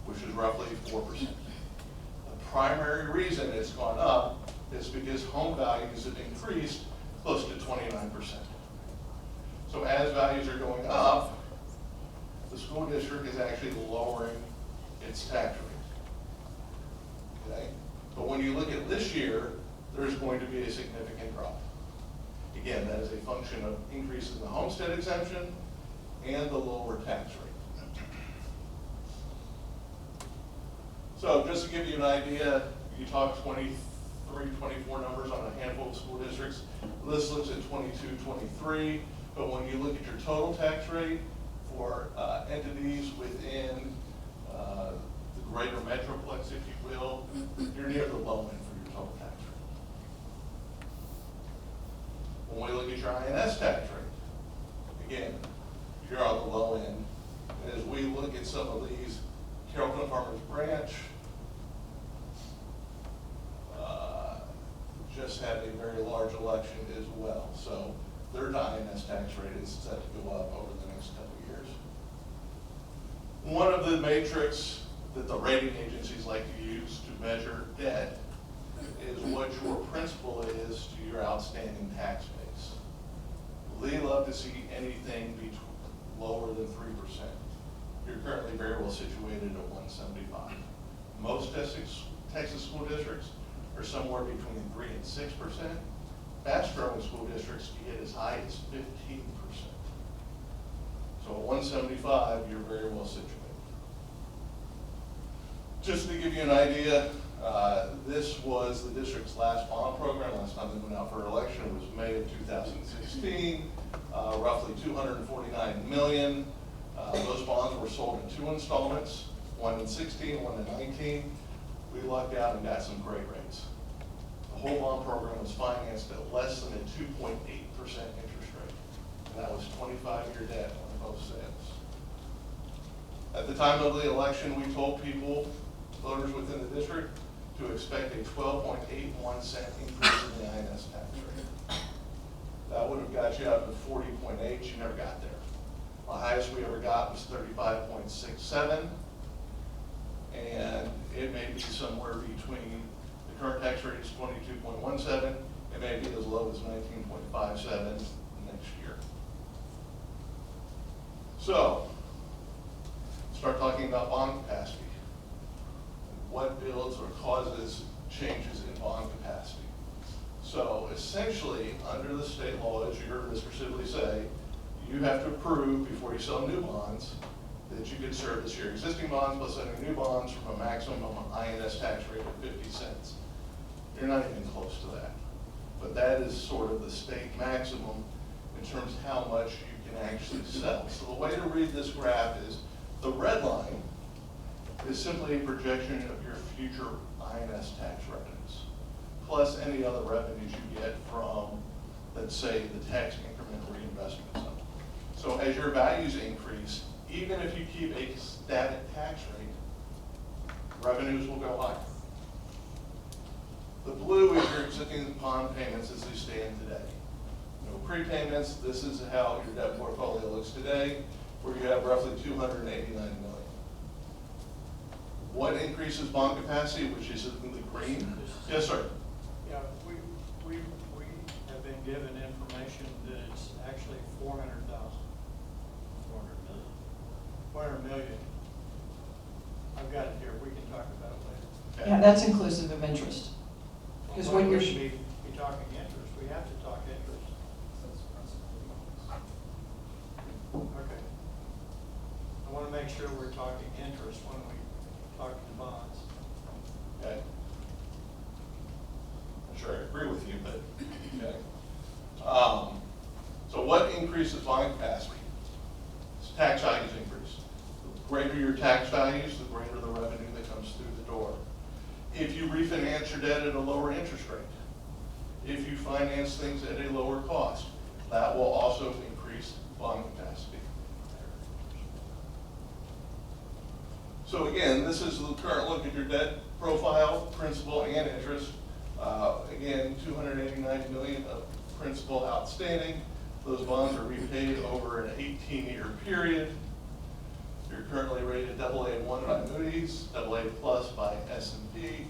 which is roughly 4%. The primary reason it's gone up is because home values have increased close to 29%. So as values are going up, the school district is actually lowering its tax rate. Okay? But when you look at this year, there's going to be a significant drop. Again, that is a function of increase in the homestead exemption and the lower tax rate. So just to give you an idea, you talk 23, 24 numbers on a handful of school districts. This looks at 22, 23, but when you look at your total tax rate for entities within the greater metroplex, if you will, you're near the low end for your total tax rate. When we look at your INS tax rate, again, you're on the low end. And as we look at some of these, Carrollton Farmers Branch just had a very large election as well. So their INS tax rate is set to go up over the next couple of years. One of the metrics that the rating agencies like to use to measure debt is what your principal is to your outstanding tax base. They love to see anything lower than 3%. You're currently very well situated at 175. Most Texas school districts are somewhere between 3 and 6%. Fast-growing school districts get as high as 15%. So at 175, you're very well situated. Just to give you an idea, this was the district's last bond program. Last time they went out for election was May of 2016, roughly $249 million. Those bonds were sold in 2 installments, one in 16, one in 19. We lucked out and got some great rates. The whole bond program was financed at less than a 2.8% interest rate. And that was 25-year debt on both sales. At the time of the election, we told people, voters within the district, to expect a 12.81 cent increase in the INS tax rate. That would have got you up to 40.8. You never got there. The highest we ever got was 35.67. And it may be somewhere between, the current tax rate is 22.17. It may be as low as 19.57 next year. So, start talking about bond capacity. What builds or causes changes in bond capacity? So essentially, under the state law, as you heard Mr. Sibley say, you have to prove before you sell new bonds that you can service your existing bonds plus any new bonds from a maximum INS tax rate of 50 cents. You're not even close to that. But that is sort of the state maximum in terms of how much you can actually sell. So the way to read this graph is the red line is simply a projection of your future INS tax revenues, plus any other revenues you get from, let's say, the tax increment reinvestment zone. So as your values increase, even if you keep a static tax rate, revenues will go higher. The blue is your existing bond payments as they stand today. No prepayments. This is how your debt portfolio looks today, where you have roughly $289 million. What increases bond capacity, which is in the green? Yes, sir. Yeah, we have been given information that it's actually 400,000. 400 million. I've got it here. We can talk about it later. Okay. Yeah, that's inclusive of interest. Because Well, what we you're, should be talking interest. We have to talk interest. Okay. I want to make sure we're talking interest when we talk to bonds. Okay. I'm sure I agree with you, but okay. So what increases bond capacity? It's tax values increase. The greater your tax values, the greater the revenue that comes through the door. If you refinance your debt at a lower interest rate, if you finance things at a lower cost, that will also increase bond capacity. So again, this is the current look at your debt profile, principal and interest. Again, $289 million of principal outstanding. Those bonds are repaid over an 18-year period. You're currently rated AA1 by Moody's, AA plus by S&P.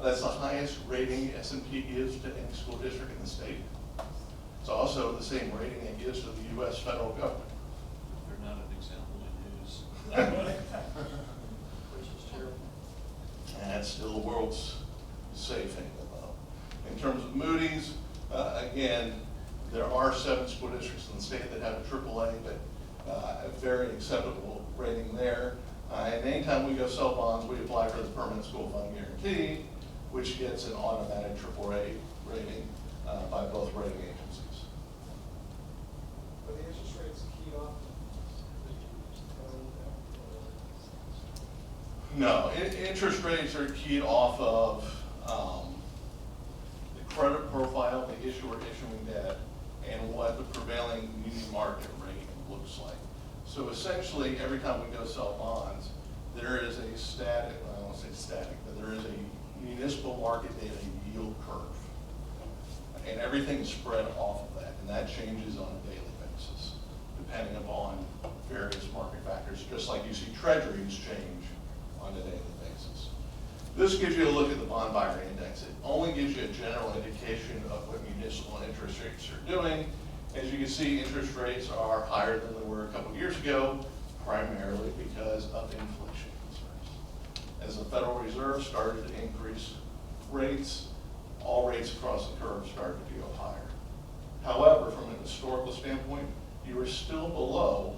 That's the highest rating S&P gives to any school district in the state. It's also the same rating it gives to the U.S. federal government. They're not an example in news. Which is terrible. And it's still the world's safe haven, though. In terms of Moody's, again, there are 7 school districts in the state that have a AAA, but a very acceptable rating there. And anytime we go sell bonds, we apply for the permanent school fund guarantee, which gets an automatic AAA rating by both rating agencies. But the interest rate's keyed off. No, interest rates are keyed off of the credit profile of the issuer issuing debt and what the prevailing muni market rate looks like. So essentially, every time we go sell bonds, there is a static, I won't say static, but there is a municipal market data yield curve. And everything is spread off of that, and that changes on a daily basis, depending upon various market factors, just like you see treasuries change on a daily basis. This gives you a look at the bond buyer index. It only gives you a general indication of what municipal interest rates are doing. As you can see, interest rates are higher than they were a couple years ago, primarily because of inflation concerns. As the Federal Reserve started to increase rates, all rates across the curve started to go higher. However, from an historical standpoint, you are still below,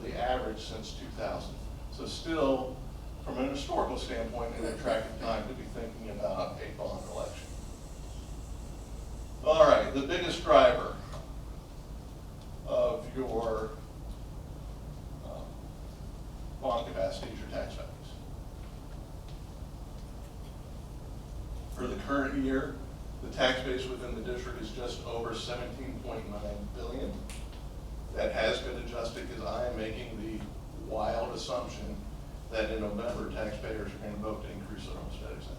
the average since 2000. So still, from an historical standpoint, an attractive time to be thinking about a bond election. All right, the biggest driver of your bond capacity is your tax values. For the current year, the tax base within the district is just over $17.9 billion. That has been adjusted because I am making the wild assumption that in November, taxpayers are going to vote to increase their homestead exemption.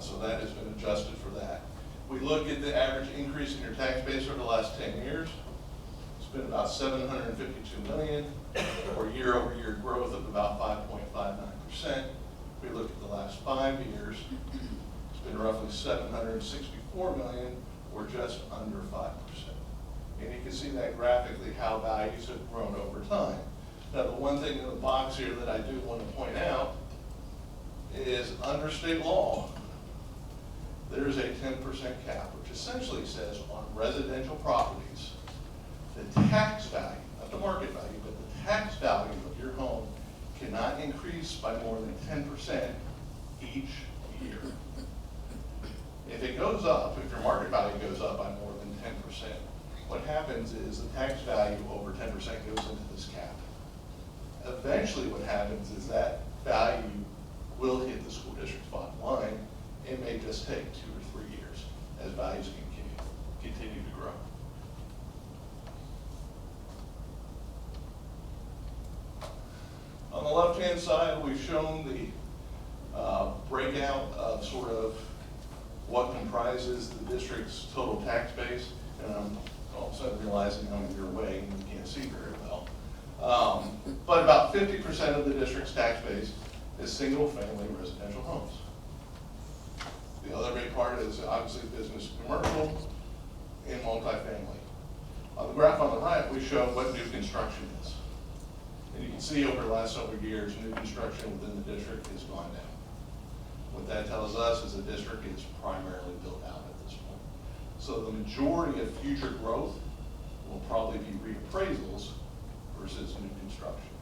So that has been adjusted for that. We look at the average increase in your tax base over the last 10 years. It's been about $752 million, or year-over-year growth of about 5.59%. We look at the last 5 years, it's been roughly $764 million, or just under 5%. And you can see that graphically how values have grown over time. Now, the one thing in the box here that I do want to point out is under state law, there's a 10% cap, which essentially says on residential properties, the tax value, not the market value, but the tax value of your home cannot increase by more than 10% each year. If it goes up, if your market value goes up by more than 10%, what happens is the tax value over 10% goes into this cap. Eventually what happens is that value will hit the school district's bottom line. It may just take 2 or 3 years as values continue to grow. On the left-hand side, we've shown the breakout of sort of what comprises the district's total tax base. And I'm all of a sudden realizing I'm your way and you can't see very well. But about 50% of the district's tax base is single-family residential homes. The other big part is obviously business and commercial and multifamily. On the graph on the right, we show what new construction is. And you can see over the last several years, new construction within the district has gone down. What that tells us is the district is primarily built out at this point. So the majority of future growth will probably be reappraisals versus new construction.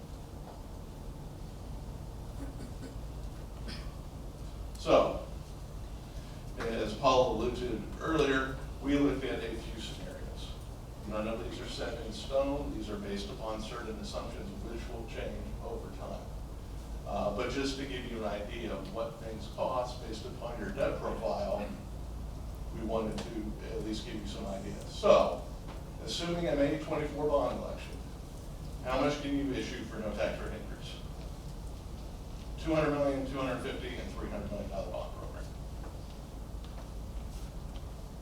So, as Paul alluded earlier, we looked at a few scenarios. None of these are set in stone. These are based upon certain assumptions which will change over time. But just to give you an idea of what things cost based upon your debt profile, we wanted to at least give you some ideas. So, assuming a May 24 bond election, how much can you issue for no tax rate increase? $200 million, $250 and $300 million bond program.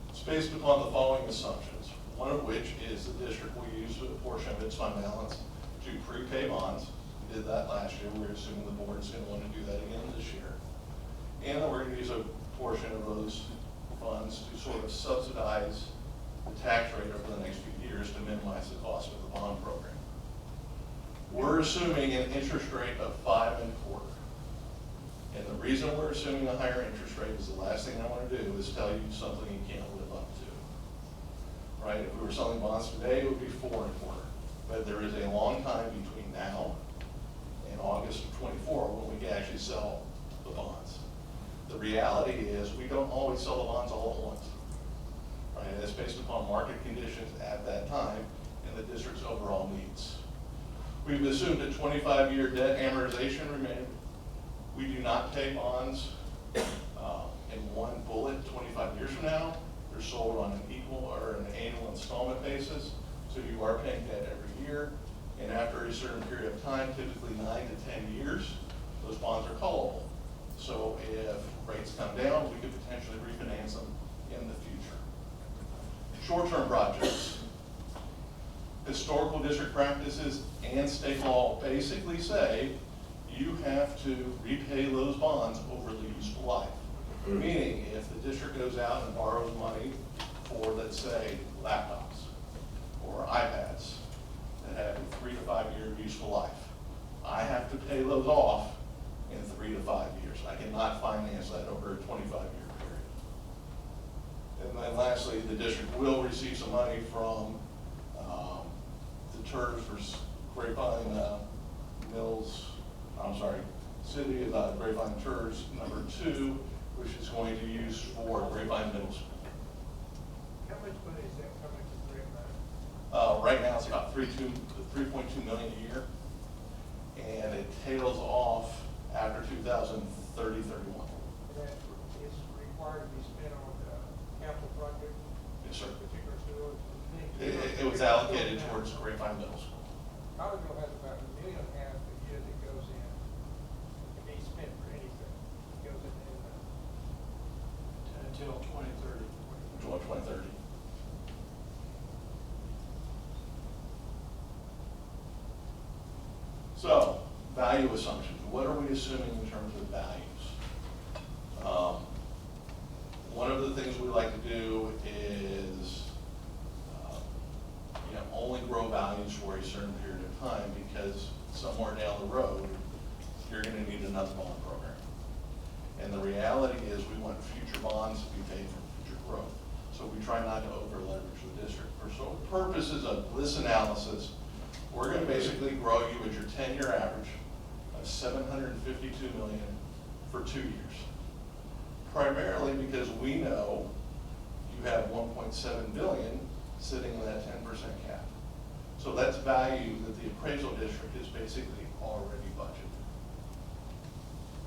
It's based upon the following assumptions, one of which is the district will use a portion of its fund balance to prepay bonds. We did that last year. We're assuming the board is going to want to do that again this year. And then we're going to use a portion of those funds to sort of subsidize the tax rate over the next few years to minimize the cost of the bond program. We're assuming an interest rate of 5 1/4. And the reason we're assuming a higher interest rate is the last thing I want to do is tell you something you can't live up to. Right? If we were selling bonds today, it would be 4 1/4. But there is a long time between now and August of 24 when we can actually sell the bonds. The reality is we don't always sell the bonds all at once. Right? It's based upon market conditions at that time and the district's overall needs. We've assumed a 25-year debt amortization remaining. We do not pay bonds in one bullet 25 years from now. They're sold on an equal or an annual installment basis. So you are paying debt every year. And after a certain period of time, typically 9 to 10 years, those bonds are callable. So if rates come down, we could potentially refinance them in the future. Short-term projects. Historical district practices and state law basically say you have to repay those bonds over the useful life. Meaning, if the district goes out and borrows money for, let's say, laptops or iPads that have a 3 to 5 year useful life, I have to pay those off in 3 to 5 years. I cannot finance that over a 25-year period. And then lastly, the district will receive some money from the TERS for Grapevine Mills, I'm sorry, City of Grapevine TERS #2, which is going to use for Grapevine Middle School. How much money is that coming to Grapevine? Right now, it's about 3.2 million a year, and it tails off after 2030, 31. That is required to be spent on capital projects? Yes, sir. Particular schools? It was allocated towards Grapevine Middle School. Collegeville has about $1.5 million a year that goes in, and be spent for anything. It goes in Until 2030. Until 2030. So, value assumptions. What are we assuming in terms of values? One of the things we like to do is only grow values for a certain period of time, because somewhere down the road, you're going to need another bond program. And the reality is we want future bonds to be paid for future growth. So we try not to over leverage the district. For sole purposes of this analysis, we're going to basically grow you at your 10-year average of $752 million for 2 years. Primarily because we know you have $1.7 billion sitting in that 10% cap. So that's value that the appraisal district is basically already budgeted.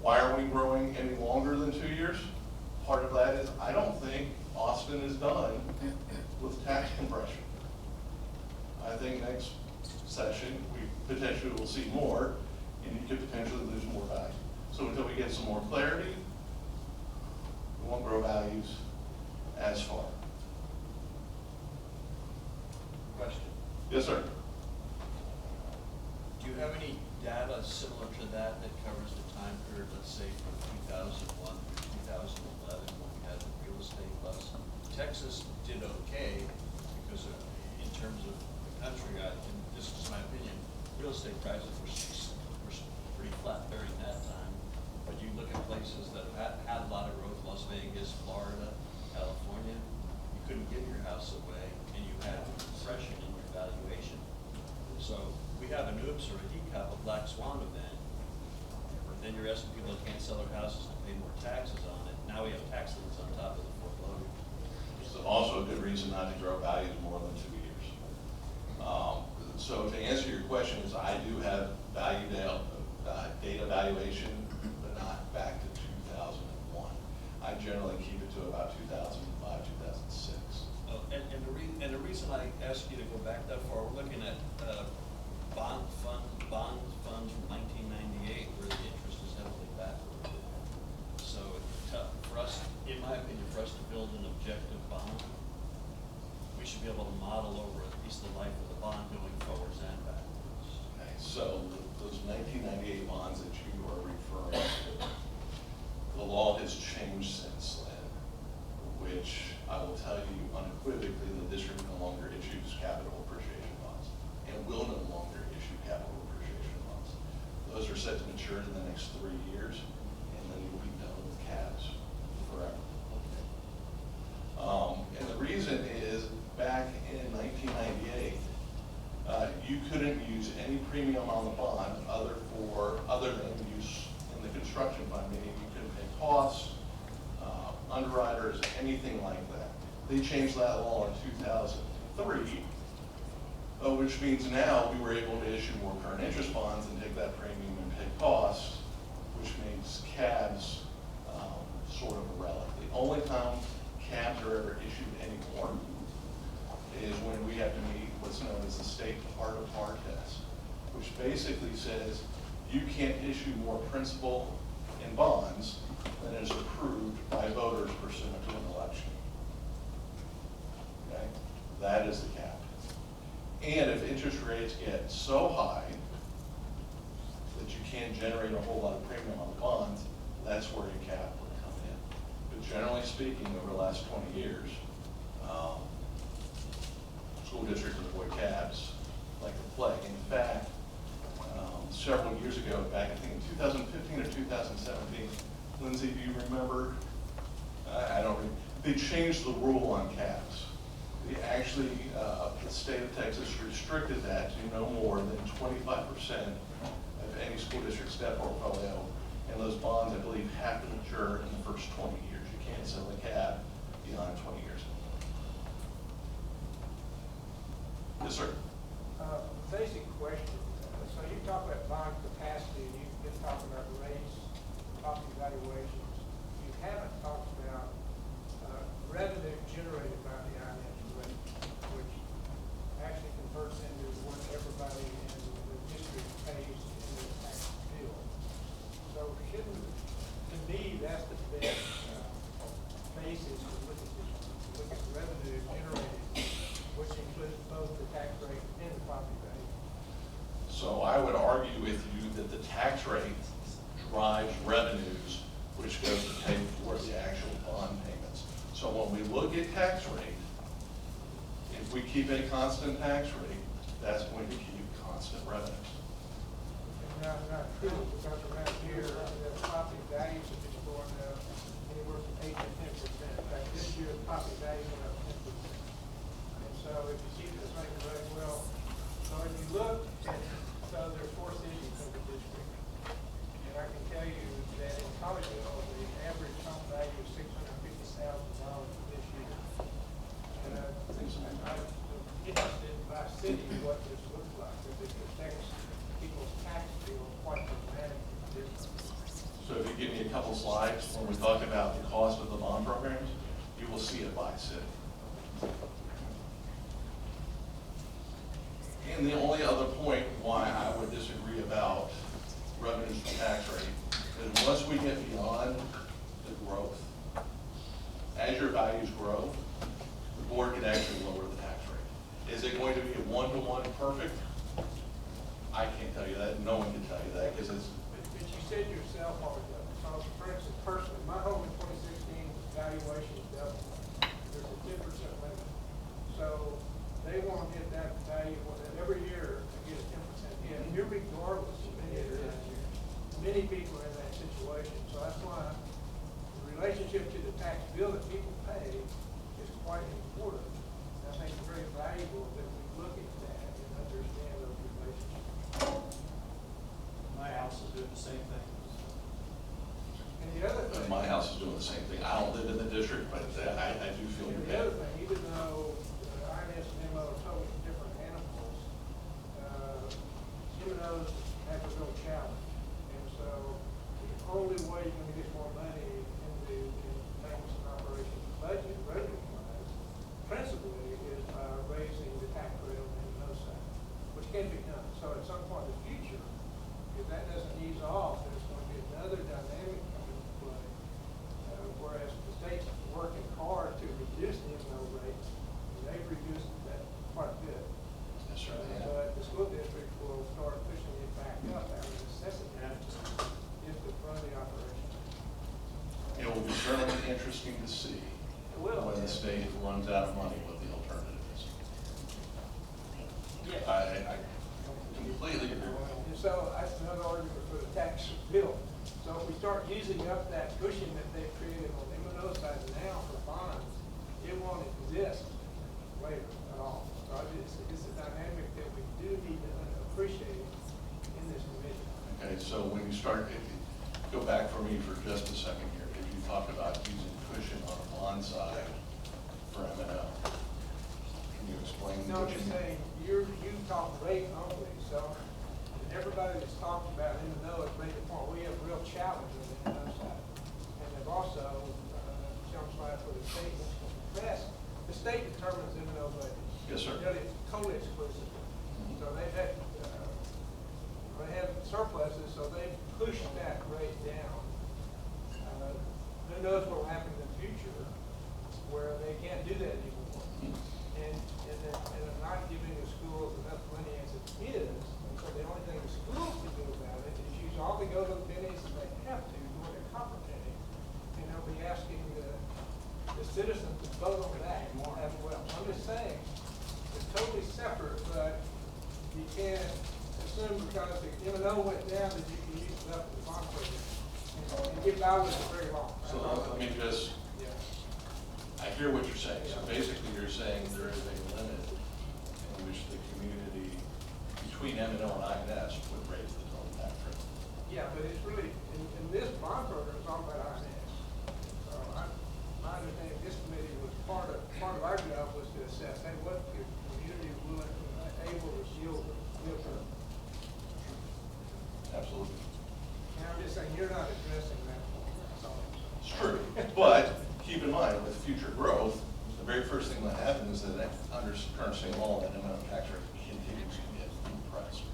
Why are we growing any longer than 2 years? Part of that is I don't think Austin is done with tax compression. I think next session we potentially will see more, and you could potentially lose more value. So until we get some more clarity, we won't grow values as far. Question. Yes, sir. Do you have any data similar to that that covers the time period, let's say from 2001 through 2011 when we had the real estate bust? Texas did okay because in terms of the country, and this is my opinion, real estate prices were pretty flat during that time. But you look at places that have had a lot of growth, Las Vegas, Florida, California, you couldn't give your house away and you had compression in your valuation. So we have an oops or a hiccup, a black swan event. Then you're asking people that can't sell their houses to pay more taxes on it. Now we have tax liens on top of the foreclosure. It's also a good reason not to grow values more than 2 years. So to answer your question is I do have value data valuation, but not back to 2001. I generally keep it to about 2005, 2006. And the reason I ask you to go back that far, we're looking at bond funds from 1998 where the interest is heavily backwardated. So for us, in my opinion, for us to build an objective bond, we should be able to model over at least the life of the bond going forwards and backwards. Okay, so those 1998 bonds that you are referring to, the law has changed since then, which I will tell you unequivocally, the district no longer issues capital appreciation bonds and will no longer issue capital appreciation bonds. Those are set to mature in the next 3 years, and then you'll be done with cabs forever. And the reason is back in 1998, you couldn't use any premium on the bond other than use in the construction fund, meaning you couldn't pay costs, underwriters, anything like that. They changed that law in 2003. which means now we were able to issue more current interest bonds and take that premium and pay costs, which makes cabs sort of irrelevant. The only time cabs are ever issued anymore is when we have to meet what's known as the state part of par test, which basically says you can't issue more principal in bonds than is approved by voters pursuant to an election. Okay? That is the cap. And if interest rates get so high that you can't generate a whole lot of premium on the bonds, that's where your cap would come in. But generally speaking, over the last 20 years, school districts avoid cabs like the plague. In fact, several years ago, back I think in 2015 or 2017, Lindsay, do you remember? I don't remember. They changed the rule on cabs. They actually, the state of Texas restricted that to no more than 25% of any school district's debt portfolio. And those bonds, I believe, have to mature in the first 20 years. You can't sell a cab beyond 20 years. Yes, sir. Basic question. So you talk about bond capacity, and you've been talking about rates, property valuations. You haven't talked about revenue generated by the INS rate, which actually converts into what everybody in the district pays in their tax bill. So shouldn't, to me, that's the best basis to look at this, to look at the revenue generated, which includes both the tax rate and the property value. So I would argue with you that the tax rate drives revenues, which goes to pay for the actual bond payments. So when we look at tax rate, if we keep a constant tax rate, that's going to keep constant revenues. Not true, because around here, the property values have been going up anywhere from 8 to 10%. In fact, this year, the property value went up 10%. And so if you keep the same rate, well, so if you look at, so there's 4 cities in the district. And I can tell you that in Collegeville, the average home value is $650,000 this year. And I'm interested by city what this looks like, if it affects people's tax bill quite dramatically different. So if you give me a couple slides, when we talk about the cost of the bond programs, you will see it by city. And the only other point why I would disagree about revenues from tax rate is once we get beyond the growth, as your values grow, the board can actually lower the tax rate. Is it going to be a one-to-one perfect? I can't tell you that. No one can tell you that because it's. But you said yourself, so for instance, personally, my home in 2016 valuation is double. There's a 10% limit. So they want to hit that value every year to get a 10% hit, irregardless of any of this. Many people are in that situation, so that's why the relationship to the tax bill that people pay is quite important. And I think it's very valuable that we look at that and understand those relationships. My house is doing the same thing. And the other thing. My house is doing the same thing. I don't live in the district, but I do feel your And the pain. other thing, even though INS and MO are totally different animals, M&Os have a real challenge. And so the only way you're going to get more money into maintenance and operations budget, revenue-wise, principally is by raising the tax rate on the M&O side, which can be done. So at some point in the future, if that doesn't ease off, there's going to be another dynamic coming into play. Whereas the state's working hard to reduce the M&O rates, and they've reduced that quite a bit. Yes, sir. But the school district will start pushing it back up out of necessity is to fund the operation. It will be certainly interesting to see when the state runs out of money what the alternative is. I completely agree with you. And so that's another argument for the tax bill. So if we start using up that cushion that they've created on the M&O side now for bonds, it won't exist later at all. So it's a dynamic that we do need to appreciate in this committee. Okay, so when you start, go back for me for just a second here, because you talked about using cushion on the bond side for M&O. Can you explain? No, I'm what you just mean? saying, you off rate only, so, and everybody that's talked about M&O has made the point, we have a real challenge on the M&O side. And they've also, sounds like for the state wants to compress, the state determines M&O rates. Yes, sir. Really, totally exclusive. So they've had, they have surpluses, so they've pushed that rate down. Who knows what will happen in the future where they can't do that anymore. And they're not giving the schools enough money as it is. And so the only thing the schools can do about it is use all the go-to pennies that they have to during the copper penny. And they'll be asking the citizens to vote on that as well. I'm just saying, it's totally separate, but you can't assume because the M&O went down that you can use it up in the bond program. And get by with it very long. So let me just, Yeah. I hear what you're saying. So basically you're saying there is a limit in which the community between M&O and INS would raise the total tax rate. Yeah, but it's really, in this bond program, it's all about INS. So my understanding, this committee was part of our job was to assess, hey, what the community is willing, able to yield to. Absolutely. And I'm just saying, you're not addressing that point, that's all I'm saying. It's true, but keep in mind, with future growth, the very first thing that happens is that under current state law, that amount of tax rate continues to get compressed.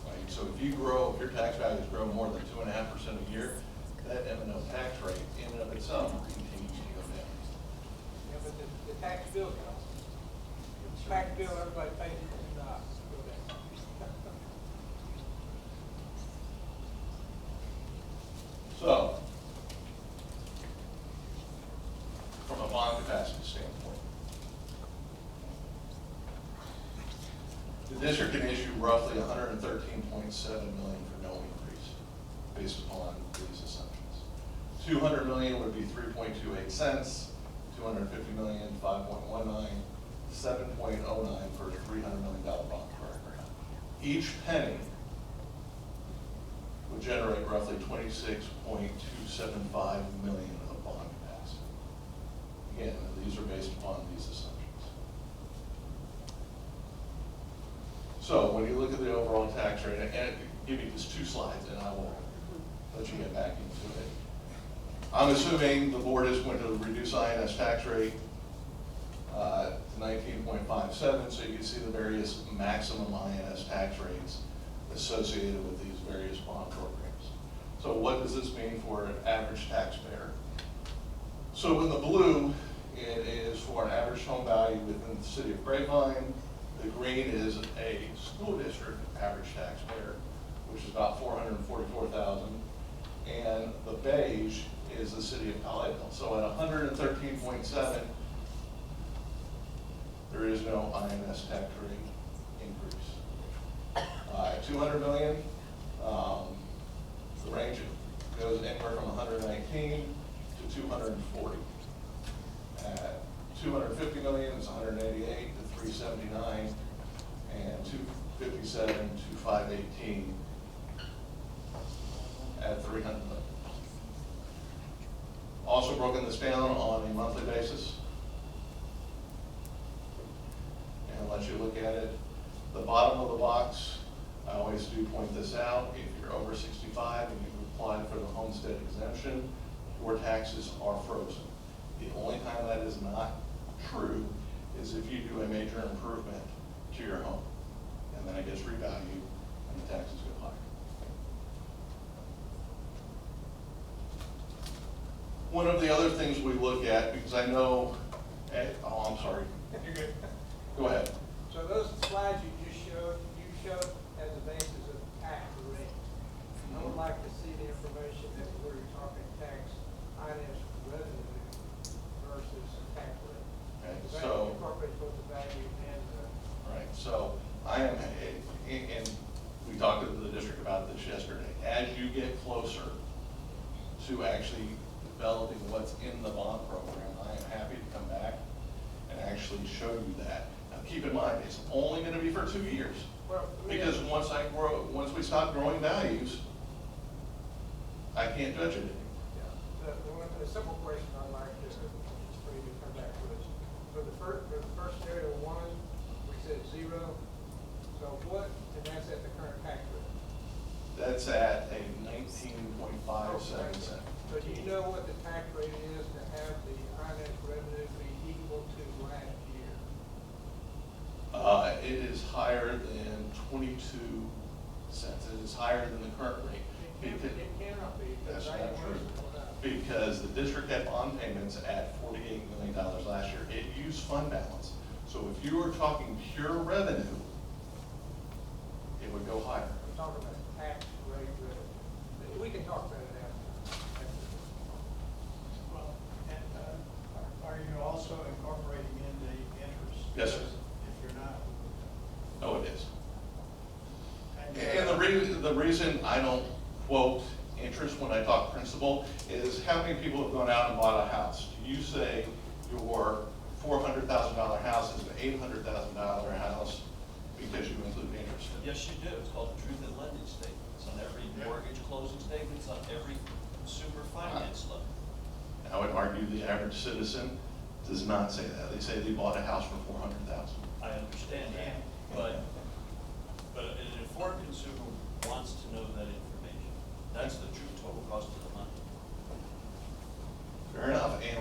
Right, so if you grow, if your tax values grow more than 2.5% a year, that M&O tax rate in and of itself continues to go down. Yeah, but the tax bill goes. The tax bill, everybody pays it, and not go down. So, from a bond capacity standpoint, the district can issue roughly $113.7 million for no increase, based upon these assumptions. $200 million would be 3.28 cents, $250 million, 5.19, 7.09 for a $300 million bond program. Each penny would generate roughly 26.275 million of bond capacity. Again, these are based upon these assumptions. So when you look at the overall tax rate, and I'll give you just 2 slides, and I will let you get back into it. I'm assuming the board is going to reduce INS tax rate to 19.57, so you can see the various maximum INS tax rates associated with these various bond programs. So what does this mean for an average taxpayer? So in the blue, it is for an average home value within the city of Grapevine. The green is a school district average taxpayer, which is about $444,000. And the beige is the city of Colleyville. So at 113.7, there is no INS tax rate increase. At 200 million, the range goes anywhere from 119 to 240. At 250 million, it's 188 to 379, and 257 to 518 at 300 million. Also broken this down on a monthly basis. And let you look at it. The bottom of the box, I always do point this out, if you're over 65 and you've applied for the homestead exemption, your taxes are frozen. The only time that is not true is if you do a major improvement to your home, and then it gets revalued and the taxes go higher. One of the other things we look at, because I know, oh, I'm sorry. You're good. Go ahead. So those slides you just showed, you showed as a basis of tax rate. I would like to see the information that we're talking tax, INS revenue versus tax rate. Okay, That so. incorporates both the value and the. Right, so I am, and we talked to the district about this yesterday. As you get closer to actually developing what's in the bond program, I am happy to come back and actually show you that. Now, keep in mind, it's only going to be for 2 years. Well, Because once we stop growing values, I can't judge it. Yeah, the simple question I'd like to, for you to come back to is, for the first area 1, we said 0, And that's at the current tax rate. That's at a 19.57 cent. So do you know what the tax rate is to have the INS revenue be equal to last year? It is higher than 22 cents. It is higher than the current rate. It cannot be, because That's I not true. ain't Because the district had bond payments at $48 million last year. It used fund balance. So if you were talking pure revenue, it would go higher. I'm talking about tax rate revenue. We can talk about it after. Well, and, are you also incorporating in the interest? Yes, sir. If you're not. No, it is. And, And the reason I don't quote interest when I talk principal is how many people have gone out and bought a house? Do you say your $400,000 house is an $800,000 house because you include interest? Yes, you do. It's called the truth in lending statement. It's on every mortgage closing statement. It's on every consumer finance loan. I would argue the average citizen does not say that. They say they bought a house for $400,000. I understand that, but an informed consumer wants to know that information. That's the true total cost of the money. Fair enough. And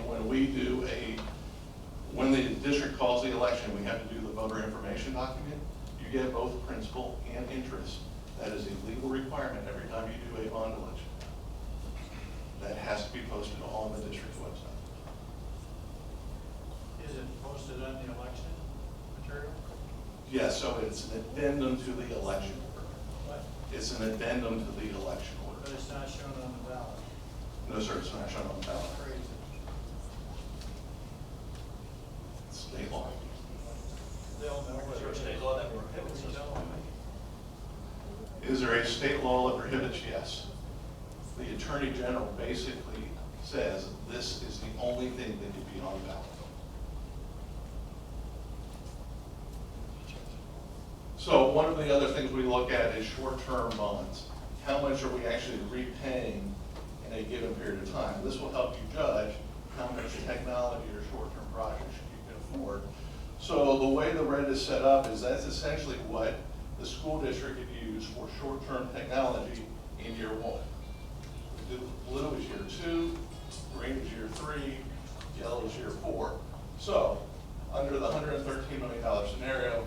when the district calls the election, we have to do the voter information document. You get both principal and interest. That is a legal requirement every time you do a bond election. That has to be posted on the district's website. is it posted on the election material? Yes, so it's an addendum to the election order. What? It's an addendum to the election order. But it's not shown on the ballot. No, sir, it's not shown on the ballot. Crazy. It's state law. They'll know Is there whether a state law that prohibits us? Is there a state law that prohibits? Yes. The Attorney General basically says this is the only thing that could be on the ballot. So one of the other things we look at is short-term bonds. How much are we actually repaying in a given period of time? This will help you judge how much technology or short-term projects you can afford. So the way the red is set up is that's essentially what the school district could use for short-term technology in year one. The blue is year 2, green is year 3, yellow is year 4. So under the $113 million scenario,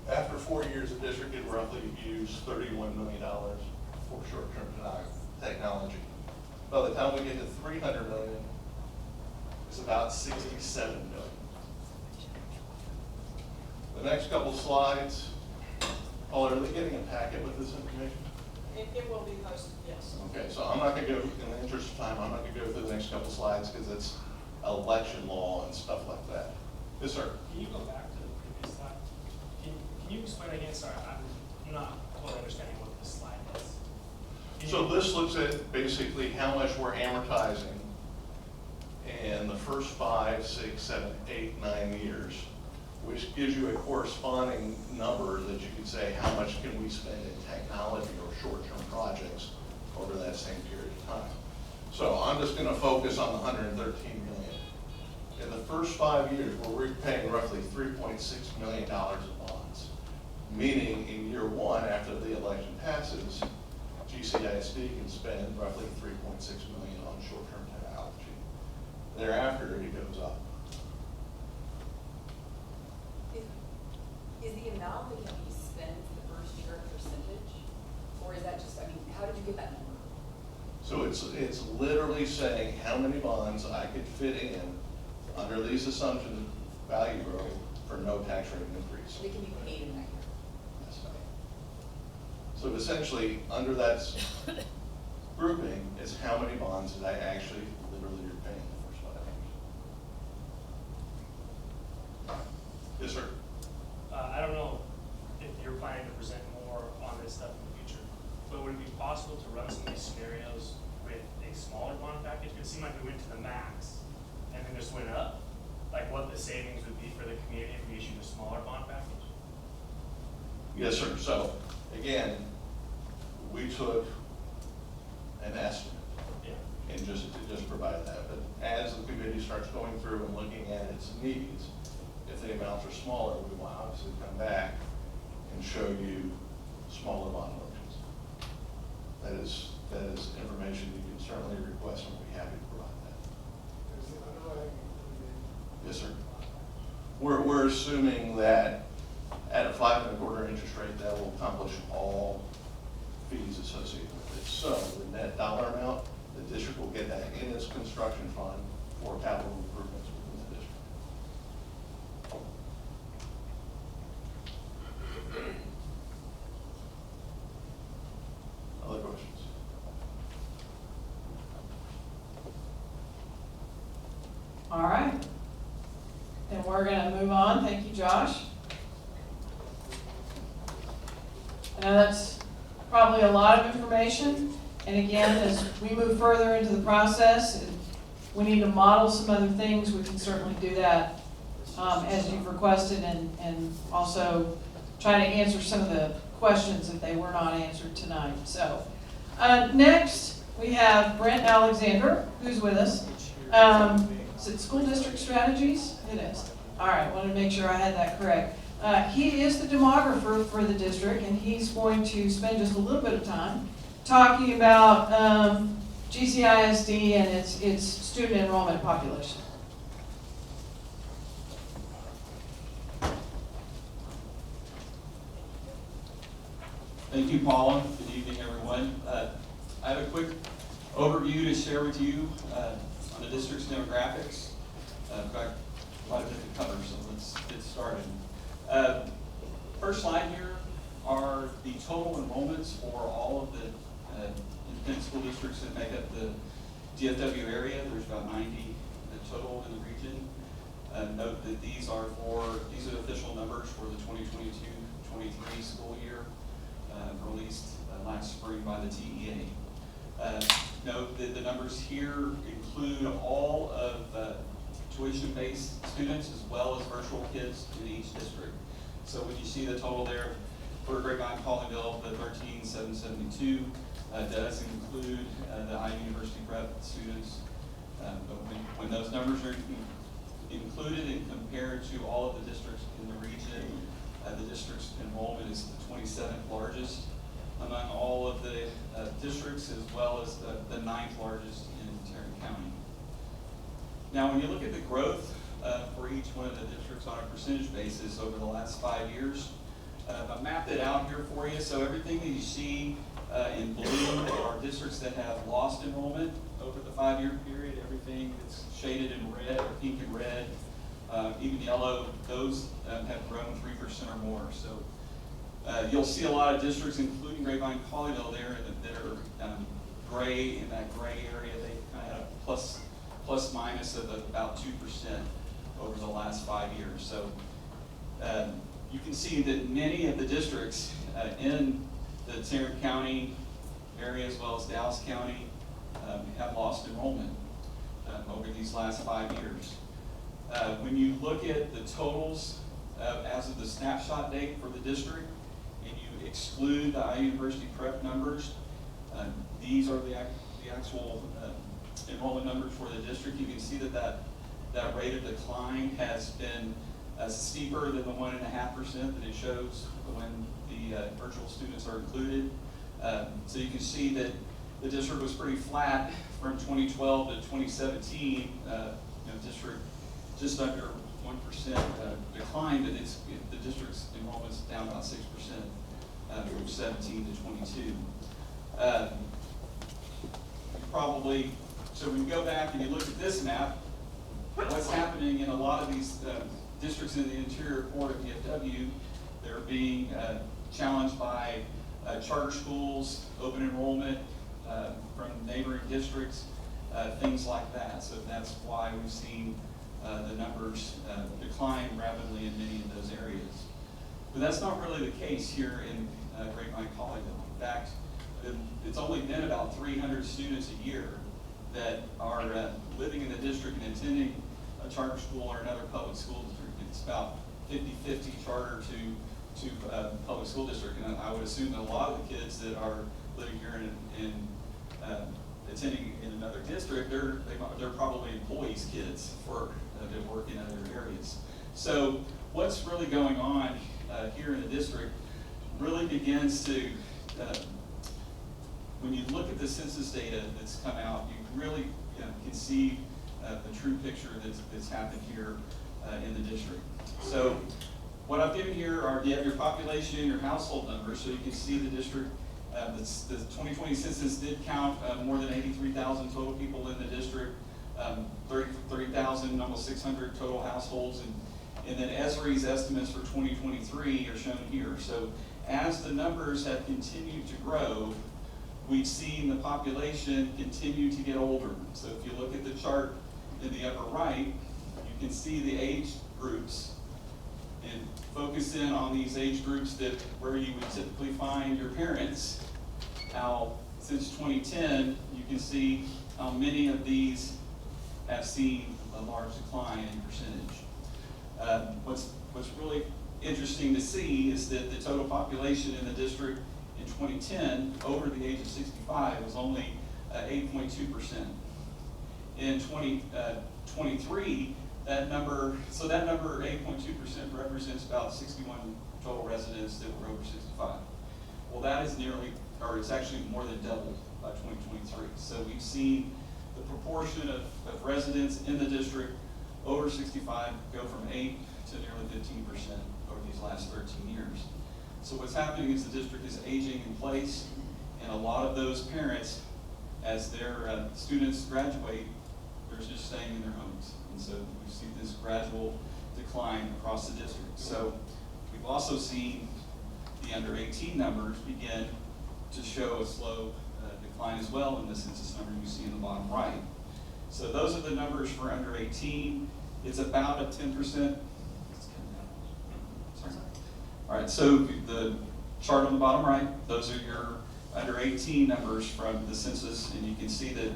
after 4 years, the district could roughly use $31 million for short-term technology. By the time we get to $300 million, it's about $67 million. The next couple slides, Paul, are they getting a packet with this information? It will be posted, yes. Okay, so I'm not gonna go, in the interest of time, I'm not gonna go through the next couple slides because it's election law and stuff like that. Yes, sir. Can you go back to the previous slide? Can you explain again? Sorry, I'm not totally understanding what this slide is. So this looks at basically how much we're amortizing in the first 5, 6, 7, 8, 9 years, which gives you a corresponding number that you could say how much can we spend in technology or short-term projects over that same period of time. So I'm just gonna focus on the $113 million. In the first 5 years, we're repaying roughly $3.6 million of bonds, meaning in year 1, after the election passes, GCISD can spend roughly $3.6 million on short-term technology. Thereafter, it goes up. Is the amount that can be spent the first year a percentage? Or is that just, I mean, how did you get that number? So it's literally saying how many bonds I could fit in under these assumptions, value growth, for no tax rate increase. They can be paid in that year. Yes. So essentially, under that grouping is how many bonds did I actually literally repay in the first 5 years. Yes, sir. I don't know if you're planning to present more on this stuff in the future, but would it be possible to run some of these scenarios with a smaller bond package? It seemed like we went to the max and then just went up. Like what the savings would be for the community if we issued a smaller bond package? Yes, sir. So again, we took an estimate and just provide that. But as the committee starts going through and looking at its needs, if the amounts are smaller, we will obviously come back and show you is information you can certainly request, and we'll be happy to provide that. Yes, sir. We're assuming that at a 5.25% interest rate, that will accomplish all fees associated with it. So the net dollar amount, the district will get that in its construction fund for capital improvements within the district. Other questions? All right. And we're going to move on. Thank you, Josh. I know that's probably a lot of information. And again, as we move further into the process, if we need to model some other things, we can certainly do that as you've requested, and also try to answer some of the questions if they were not answered tonight. So next, we have Brent Alexander, who's with us. Is it School District Strategies? It is. All right, wanted to make sure I had that correct. He is the demographer for the district, and he's going to spend just a little bit of time talking about GCISD and its student enrollment population. Thank you, Paula. Good evening, everyone. I have a quick overview to share with you on the district's demographics. I've got a lot of different covers, so let's get started. First slide here are the total enrollments for all of the independent school districts that make up the DFW area. There's about 90 total in the region. Note that these are the official numbers for the 2022-23 school year, released last spring by the TEA. Note that the numbers here include all of tuition-based students as well as virtual kids in each district. So when you see the total there for Grapevine Colleyville, the 13,772 does include the IU University Prep students. But when those numbers are included and compared to all of the districts in the region, the district's enrollment is the 27th largest among all of the districts, as well as the 9th largest in Tarrant County. Now, when you look at the growth for each one of the districts on a percentage basis over the last 5 years, I mapped it out here for you. So everything that you see in blue are districts that have lost enrollment over the 5-year period. Everything that's shaded in red or pink and red, even yellow, those have grown 3% or more. So you'll see a lot of districts, including Grapevine Colleyville there, that are gray, in that gray area. They kind of had a plus minus of about 2% over the last 5 years. So you can see that many of the districts in the Tarrant County area, as well as Dallas County, have lost enrollment over these last 5 years. When you look at the totals as of the snapshot date for the district, and you exclude the IU University Prep numbers, these are the actual enrollment numbers for the district. You can see that rate of decline has been steeper than the 1.5% that it shows when the virtual students are included. So you can see that the district was pretty flat from 2012 to 2017. District just under 1% decline, but the district's enrollment's down about 6% from 17 to 22. Probably, so when you go back and you look at this map, what's happening in a lot of these districts in the interior core of DFW, they're being challenged by charter schools, open enrollment from neighboring districts, things like that. So that's why we've seen the numbers decline rapidly in many of those areas. But that's not really the case here in Grapevine Colleyville. In fact, it's only been about 300 students a year that are living in the district and attending a charter school or another public school district. It's about 50-50 charter to public school district, and I would assume that a lot of the kids that are living here and attending in another district, they're probably employees' kids that work in other areas. So what's really going on here in the district really begins to when you look at the census data that's come out, you really can see the true picture that's happened here in the district. So what I've given here are, you have your population, your household numbers, so you can see the district. The 2020 census did count more than 83,000 total people in the district, 30,000, almost 600 total households, and then Esri's estimates for 2023 are shown here. So as the numbers have continued to grow, we've seen the population continue to get older. So if you look at the chart in the upper right, you can see the age groups and focus in on these age groups that where you would typically find your parents. How since 2010, you can see how many of these have seen a large decline in percentage. What's really interesting to see is that the total population in the district in 2010 over the age of 65 was only 8.2%. In 2023, that number 8.2% represents about 61 total residents that were over 65. Well, that is it's actually more than doubled by 2023. So we've seen the proportion of residents in the district over 65 go from 8 to nearly 15% over these last 13 years. So what's happening is the district is aging in place, and a lot of those parents, as their students graduate, they're just staying in their homes. And so we see this gradual decline across the district. So we've also seen the under 18 numbers begin to show a slow decline as well in the census number you see in the bottom right. So those are the numbers for under 18. It's about a 10%. All right, so the chart on the bottom right, those are your under 18 numbers from the census, and you can see that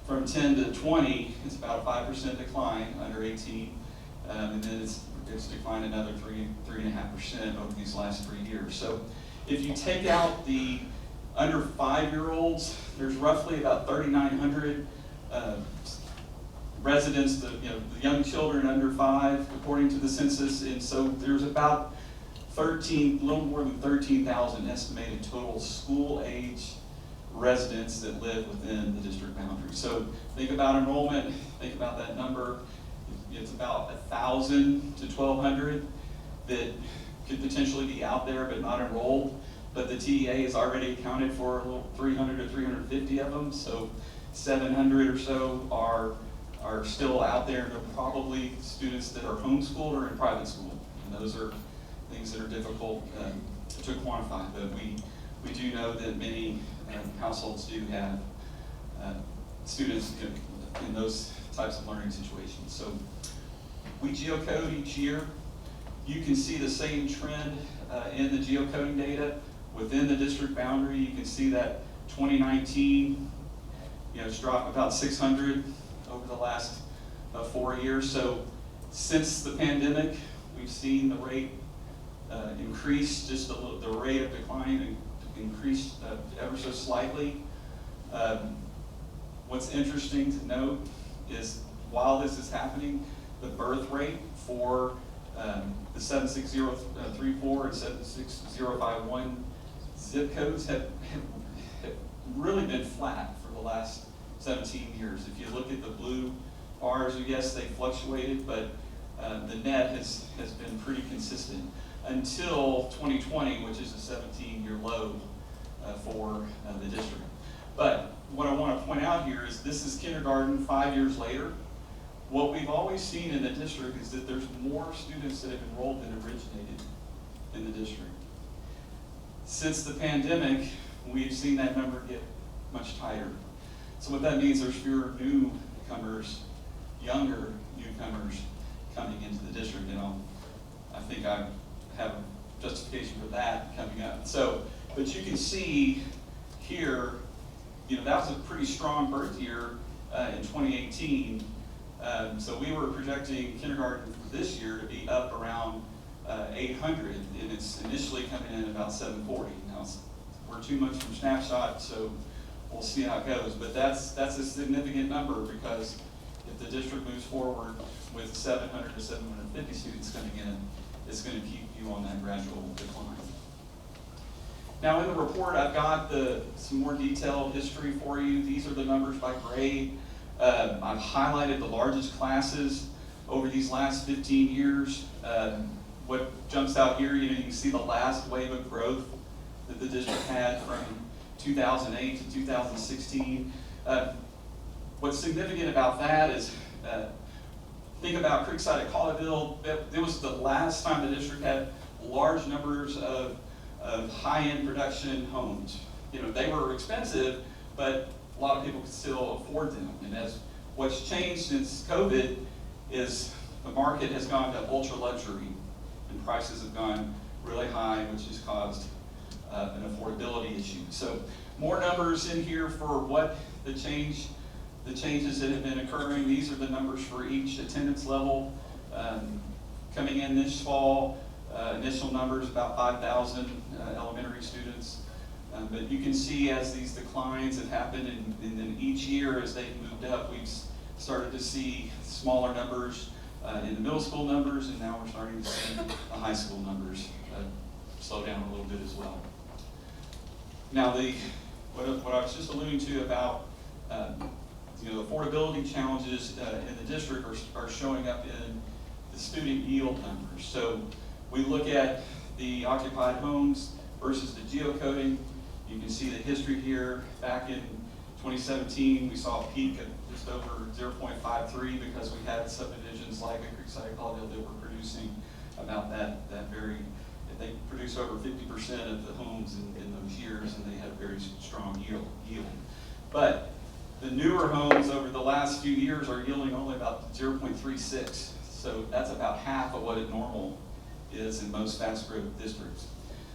from 10 to 20, it's about a 5% decline under 18, and then it's declined another 3.5% over these last 3 years. So if you take out the under 5-year-olds, there's roughly about 3,900 residents, the young children under 5, according to the census, and so there's about a little more than 13,000 estimated total school-age residents that live within the district boundary. So think about enrollment, think about that number. It's about 1,000 to 1,200 that could potentially be out there but not enrolled. But the TEA has already accounted for a little 300 to 350 of them. So 700 or so are still out there. They're probably students that are homeschooled or in private school. And those are things that are difficult to quantify, but we do know that many households do have students in those types of learning situations. So we geocode each year. You can see the same trend in the geocoding data within the district boundary. You can see that 2019, it's dropped about 600 over the last 4 years. So since the pandemic, we've seen the rate increase, just the rate of decline increased ever so slightly. What's interesting to note is while this is happening, the birth rate for the 76034 and 76051 zip codes have really been flat for the last 17 years. If you look at the blue bars, yes, they fluctuated, but the net has been pretty consistent until 2020, which is a 17-year low for the district. But what I want to point out here is this is kindergarten 5 years later. What we've always seen in the district is that there's more students that have enrolled than originated in the district. Since the pandemic, we've seen that number get much tighter. So what that means, there's fewer newcomers, younger newcomers coming into the district. I think I have a justification for that coming up. So, but you can see here, that was a pretty strong birth year in 2018. So we were projecting kindergarten for this year to be up around 800, and it's initially coming in about 740. Now, we're 2 months from snapshot, so we'll see how it goes. But that's a significant number, because if the district moves forward with 700 to 750 students coming in, it's going to keep you on that gradual decline. Now in the report, I've got some more detailed history for you. These are the numbers by grade. I've highlighted the largest classes over these last 15 years. What jumps out here, you can see the last wave of growth that the district had from 2008 to 2016. What's significant about that is, think about Creekside at Colleyville. It was the last time the district had large numbers of high-end production homes. They were expensive, but a lot of people could still afford them. And as what's changed since COVID is the market has gone to ultra luxury, and prices have gone really high, which has caused an affordability issue. So more numbers in here for what the changes that have been occurring. These are the numbers for each attendance level coming in this fall. Initial numbers about 5,000 elementary students. But you can see as these declines have happened, and then each year as they've moved up, we've started to see smaller numbers in the middle school numbers, and now we're starting to see the high school numbers slow down a little bit as well. Now, what I was just alluding to about affordability challenges in the district are showing up in the student yield numbers. So we look at the occupied homes versus the geocoding. You can see the history here. Back in 2017, we saw a peak of just over 0.53 because we had subdivisions like a Creekside Colleyville that were producing about that very, they produced over 50% of the homes in those years, and they had a very strong yield. But the newer homes over the last few years are yielding only about 0.36. So that's about half of what it normal is in most fast growth districts.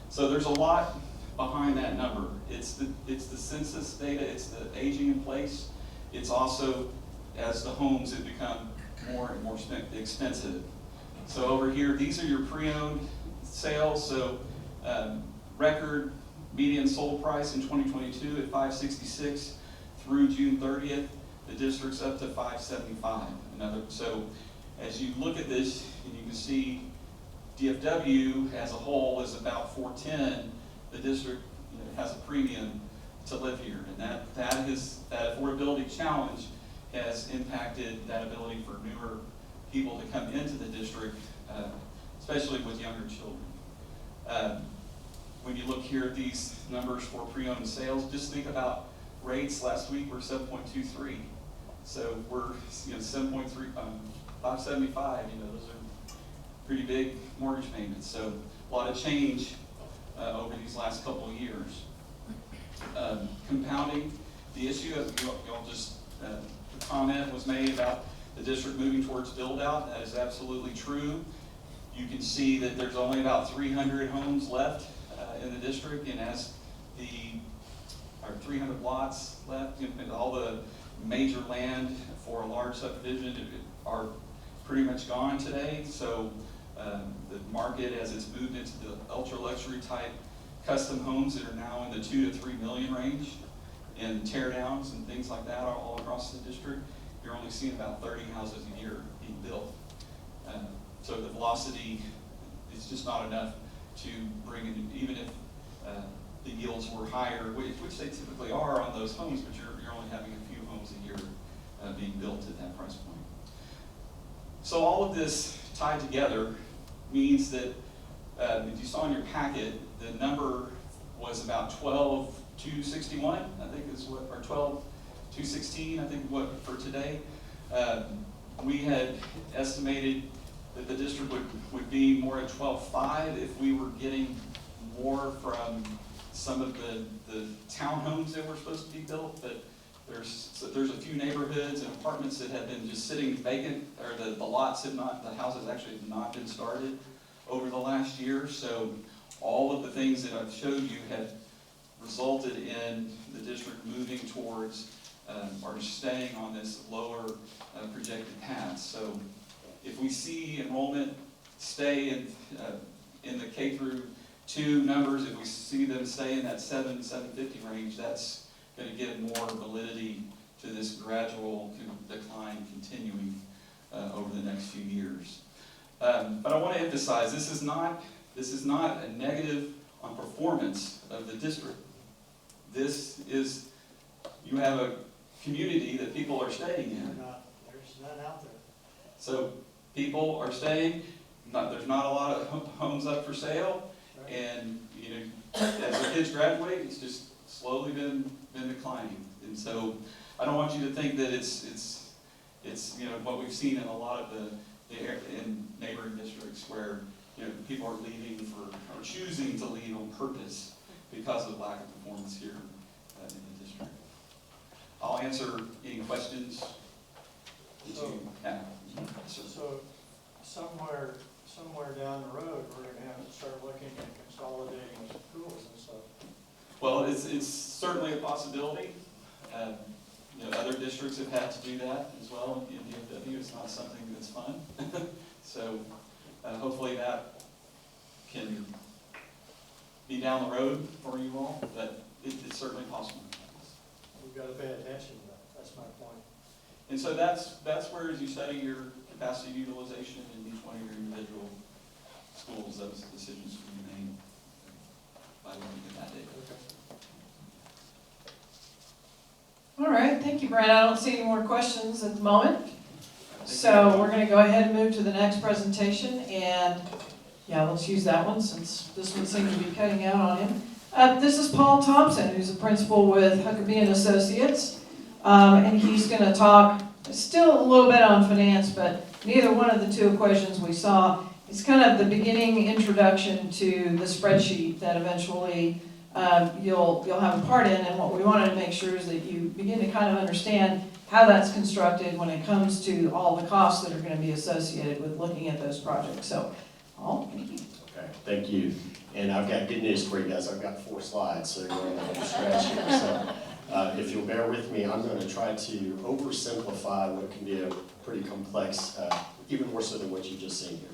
So there's a lot behind that number. It's the census data, it's the aging in place. It's also as the homes have become more and more expensive. So over here, these are your pre-owned sales. So record median sold price in 2022 at $566 through June 30th. The district's up to $575. So as you look at this, and you can see DFW as a whole is about $410. The district has a premium to live here, and that affordability challenge has impacted that ability for newer people to come into the district, especially with younger children. When you look here at these numbers for pre-owned sales, just think about rates. Last week were 7.23, so we're 7.3, 575. Those are pretty big mortgage payments. So a lot of change over these last couple of years. Compounding the issue, the comment was made about the district moving towards build out. That is absolutely true. You can see that there's only about 300 homes left in the district, and as 300 lots left, and all the major land for a large subdivision are pretty much gone today. So the market, as it's moved into the ultra luxury type custom homes that are now in the 2 to 3 million range, and teardowns and things like that are all across the district, you're only seeing about 30 houses a year being built. So the velocity is just not enough to bring in, even if the yields were higher, which they typically are on those homes, but you're only having a few homes a year being built at that price point. So all of this tied together means that, if you saw in your packet, the number was about 12,261, I think is what, or 12,216, I think what for today. We had estimated that the district would be more at 12.5 if we were getting more from some of the townhomes that were supposed to be built, but there's a few neighborhoods and apartments that have been just sitting vacant, or the lots have not, the houses actually have not been started over the last year. So all of the things that I've showed you have resulted in the district moving towards or staying on this lower projected path. So if we see enrollment stay in the K through 2 numbers, if we see them stay in that 750 range, that's going to give more validity to this gradual decline continuing over the next few years. But I want to emphasize, this is not a negative on performance of the district. This is, you have a community that people are staying in. There's none out there. So people are staying, there's not a lot of homes up for sale, Right. and, you know, as the kids graduate, it's just slowly been declining. And so I don't want you to think that it's you know, what we've seen in a lot of in neighboring districts where, you know, people are leaving or choosing to leave on purpose because of lack of performance here in the district. I'll answer any questions that you have. So somewhere down the road, we're gonna have to start looking at consolidating schools and stuff. Well, it's certainly a possibility. You know, other districts have had to do that as well in DFW. It's not something that's fun. So hopefully that can be down the road for you all, but it's certainly possible. We've got to pay attention to that. That's my point. And so that's where, as you study your capacity utilization in each one of your individual schools, those decisions can be made by looking at that data. All right, thank you, Brent. I don't see any more questions at the moment. So we're going to go ahead and move to the next presentation, and yeah, let's use that one since this one seemed to be cutting out on him. This is Paul Thompson, who's a principal with Huckabee and Associates, and he's going to talk still a little bit on finance, but neither one of the two equations we saw. It's kind of the beginning introduction to the spreadsheet that eventually you'll have a part in, and what we wanted to make sure is that you begin to kind of understand how that's constructed when it comes to all the costs that are going to be associated with looking at those projects. So, Paul, thank you. Okay, thank you. And I've got good news for you guys. I've got 4 slides, so you're going to have to scratch here. So if you'll bear with me, I'm going to try to oversimplify what can be a pretty complex, even more so than what you've just seen here.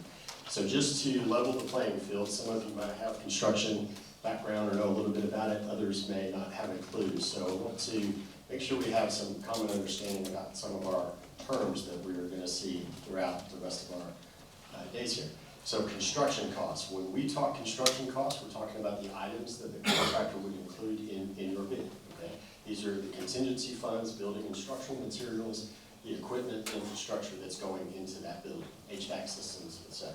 So just to level the playing field, some of you might have construction background or know a little bit about it, others may not have a clue. So I want to make sure we have some common understanding about some of our terms that we're going to see throughout the rest of our days here. So construction costs. When we talk construction costs, we're talking about the items that the contractor would include in your bid. Okay? These are the contingency funds, building and structural materials, the equipment infrastructure that's going into that building, HVAC systems, etc.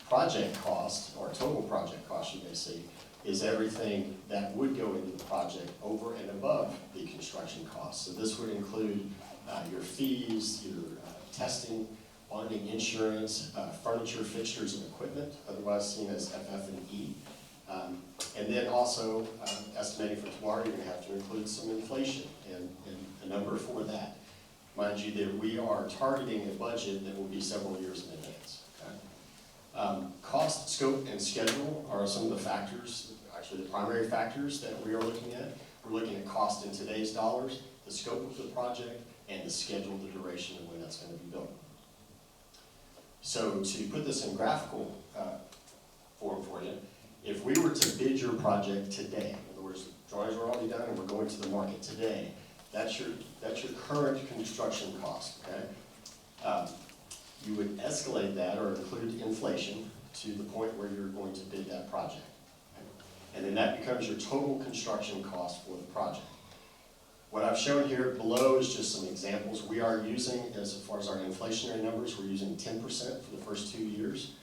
Project cost, or total project cost, you may see, is everything that would go into the project over and above the construction costs. So this would include your fees, your testing, bonding, insurance, furniture, fixtures, and equipment, otherwise seen as FF&E. And then also, estimating for tomorrow, you're going to have to include some inflation and a number for that. Mind you that we are targeting a budget that will be several years in advance. Okay? Cost, scope, and schedule are some of the factors, actually the primary factors that we are looking at. We're looking at cost in today's dollars, the scope of the project, and the schedule, the duration of when that's going to be built. So to put this in graphical form for you, if we were to bid your project today, in other words, drawings are already done and we're going to the market today, that's your current construction cost, okay? You would escalate that or include inflation to the point where you're going to bid that project. Okay? And then that becomes your total construction cost for the project. What I've shown here below is just some examples. We are using, as far as our inflationary numbers, we're using 10% for the first 2 years.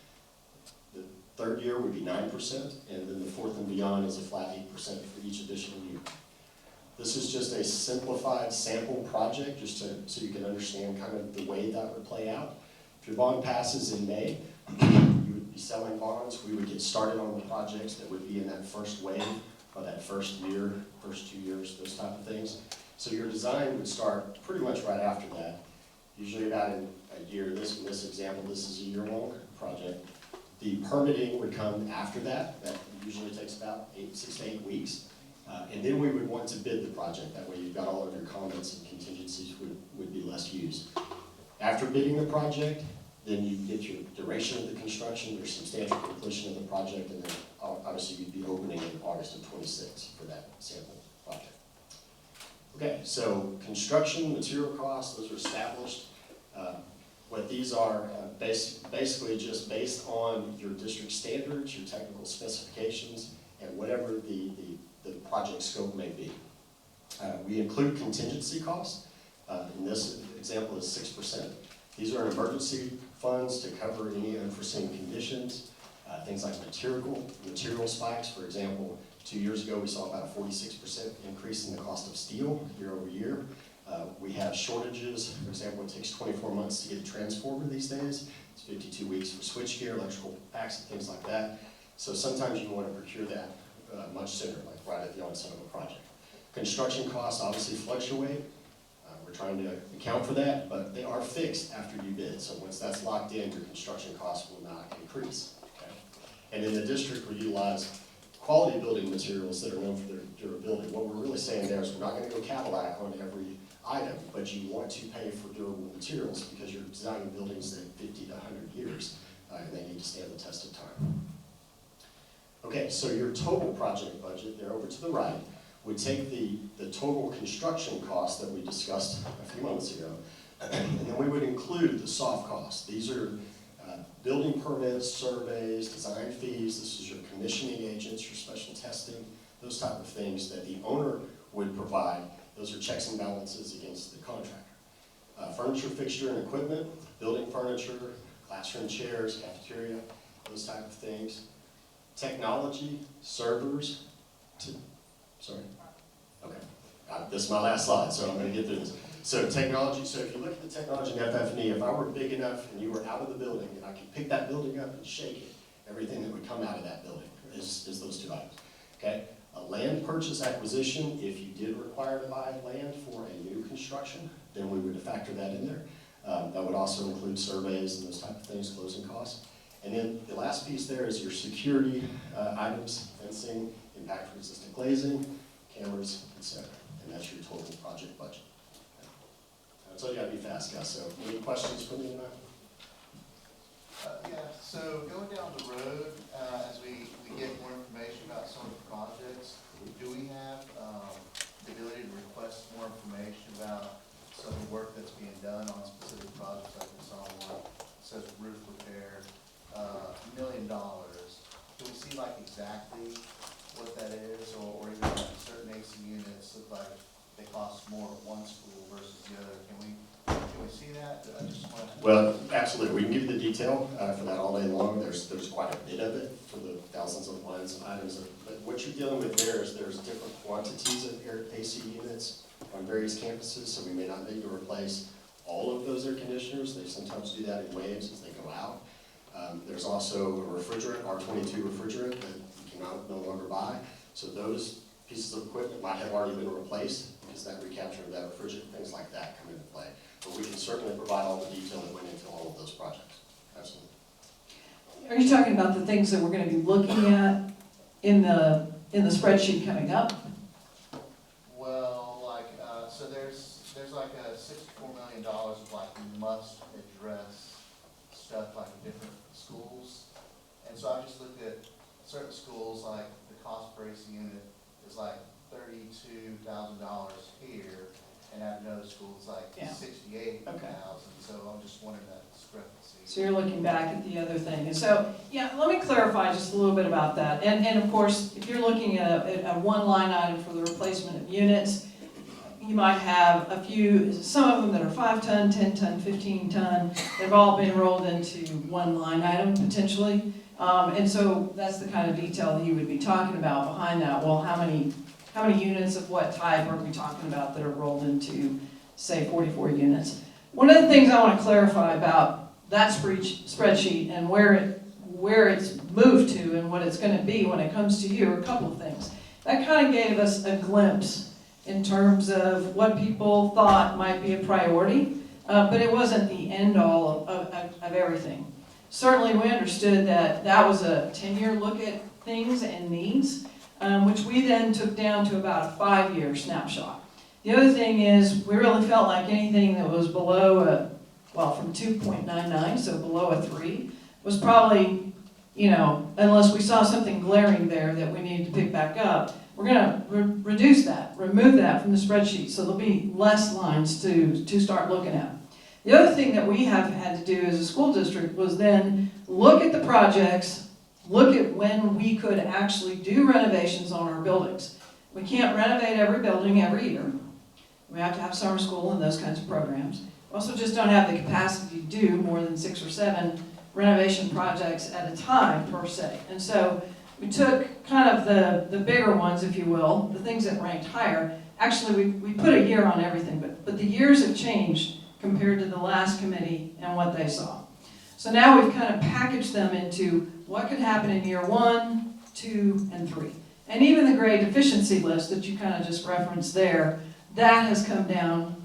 The third year would be 9%, and then the fourth and beyond is a flat 8% for each additional year. This is just a simplified sample project, just so you can understand kind of the way that would play out. If your bond passes in May, you would be selling bonds. We would get started on the projects that would be in that first wave, or that first year, first 2 years, those type of things. So your design would start pretty much right after that, usually about in a year. In this example, this is a year-long project. The permitting would come after that. That usually takes about 6 to 8 weeks. And then we would want to bid the project. That way you've got all of your comments and contingencies would be less used. After bidding the project, then you get your duration of the construction, your substantial completion of the project, and then obviously you'd be opening in August of 26 for that sample project. Okay, so construction, material costs, those are established. What these are, basically just based on your district standards, your technical specifications, and whatever the project scope may be. We include contingency costs. In this example is 6%. These are emergency funds to cover any unforeseen conditions, things like material spikes. For example, 2 years ago we saw about a 46% increase in the cost of steel year over year. We have shortages. For example, it takes 24 months to get a transformer these days. It's 52 weeks for switchgear, electrical packs, and things like that. So sometimes you want to procure that much sooner, like right at the onset of a project. Construction costs obviously fluctuate. We're trying to account for that, but they are fixed after you bid. So once that's locked in, your construction costs will not increase. Okay? And in the district, we utilize quality building materials that are known for their durability. What we're really saying there is we're not going to go Cadillac on every item, but you want to pay for durable materials because you're designing buildings that 50 to 100 years, and they need to stand the test of time. Okay, so your total project budget, there over to the right, would take the total construction cost that we discussed a few moments ago, and then we would include the soft costs. These are building permits, surveys, design fees. This is your commissioning agents, your special testing, those type of things that the owner would provide. Those are checks and balances against the contractor. Furniture, fixture, and equipment, building furniture, classroom chairs, cafeteria, those type of things. Technology, servers, sorry? Okay. This is my last slide, so I'm going to get through this. So technology, so if you look at the technology in FF&E, if I were big enough and you were out of the building and I could pick that building up and shake it, everything that would come out of that building is those two items. Okay? A land purchase acquisition, if you did require to buy land for a new construction, then we would factor that in there. That would also include surveys and those type of things, closing costs. And then the last piece there is your security items, fencing, impact-resistant glazing, cameras, etc. And that's your total project budget. Okay. I told you I'd be fast, guys. So any questions for me tonight? Yeah, so going down the road, as we get more information about some of the projects, do we have the ability to request more information about some of the work that's being done on specific projects, like we saw one that says roof repair, $1 million? Do we see like exactly what that is, or even like certain AC units look like they cost more at one school versus the other? Can we see that? I just want to... Well, absolutely. We can give you the detail for that all day long. There's quite a bit of it for the thousands of lines and items. But what you're dealing with there is there's different quantities of AC units on various campuses, so we may not need to replace all of those air conditioners. They sometimes do that in waves as they go out. There's also a refrigerant, R22 refrigerant, that you cannot no longer buy. So those pieces of equipment might have already been replaced because that recapture of that refrigerant, things like that come into play. But we can certainly provide all the detail that went into all of those projects. Absolutely. Are you talking about the things that we're going to be looking at in the spreadsheet coming up? Well, like, so there's like a $64 million of like must address stuff like in different schools. And so I just looked at certain schools, like the cost per AC unit is like $32,000 here, and at another school it's like $68,000. So I'm just wondering that discrepancy. So you're looking back at the other thing. And so, yeah, let me clarify just a little bit about that. And of course, if you're looking at a one line item for the replacement of units, you might have a few, some of them that are 5 ton, 10 ton, 15 ton. They've all been rolled into one line item potentially. And so that's the kind of detail that you would be talking about behind that. Well, how many units of what type are we talking about that are rolled into, say, 44 units? One of the things I want to clarify about that spreadsheet and where it's moved to and what it's going to be when it comes to you are a couple of things. That kind of gave us a glimpse in terms of what people thought might be a priority, but it wasn't the end all of everything. Certainly we understood that that was a 10-year look at things and needs, which we then took down to about a 5-year snapshot. The other thing is we really felt like anything that was below from 2.99, so below a 3, was probably, unless we saw something glaring there that we needed to pick back up, we're going to reduce that, remove that from the spreadsheet, so there'll be less lines to start looking at. The other thing that we have had to do as a school district was then look at the projects, look at when we could actually do renovations on our buildings. We can't renovate every building every year. We have to have summer school and those kinds of programs. We also just don't have the capacity to do more than 6 or 7 renovation projects at a time per se. And so we took kind of the bigger ones, if you will, the things that ranked higher. Actually, we put a year on everything, but the years have changed compared to the last committee and what they saw. So now we've kind of packaged them into what could happen in year 1, 2, and 3. And even the grade deficiency list that you kind of just referenced there, that has come down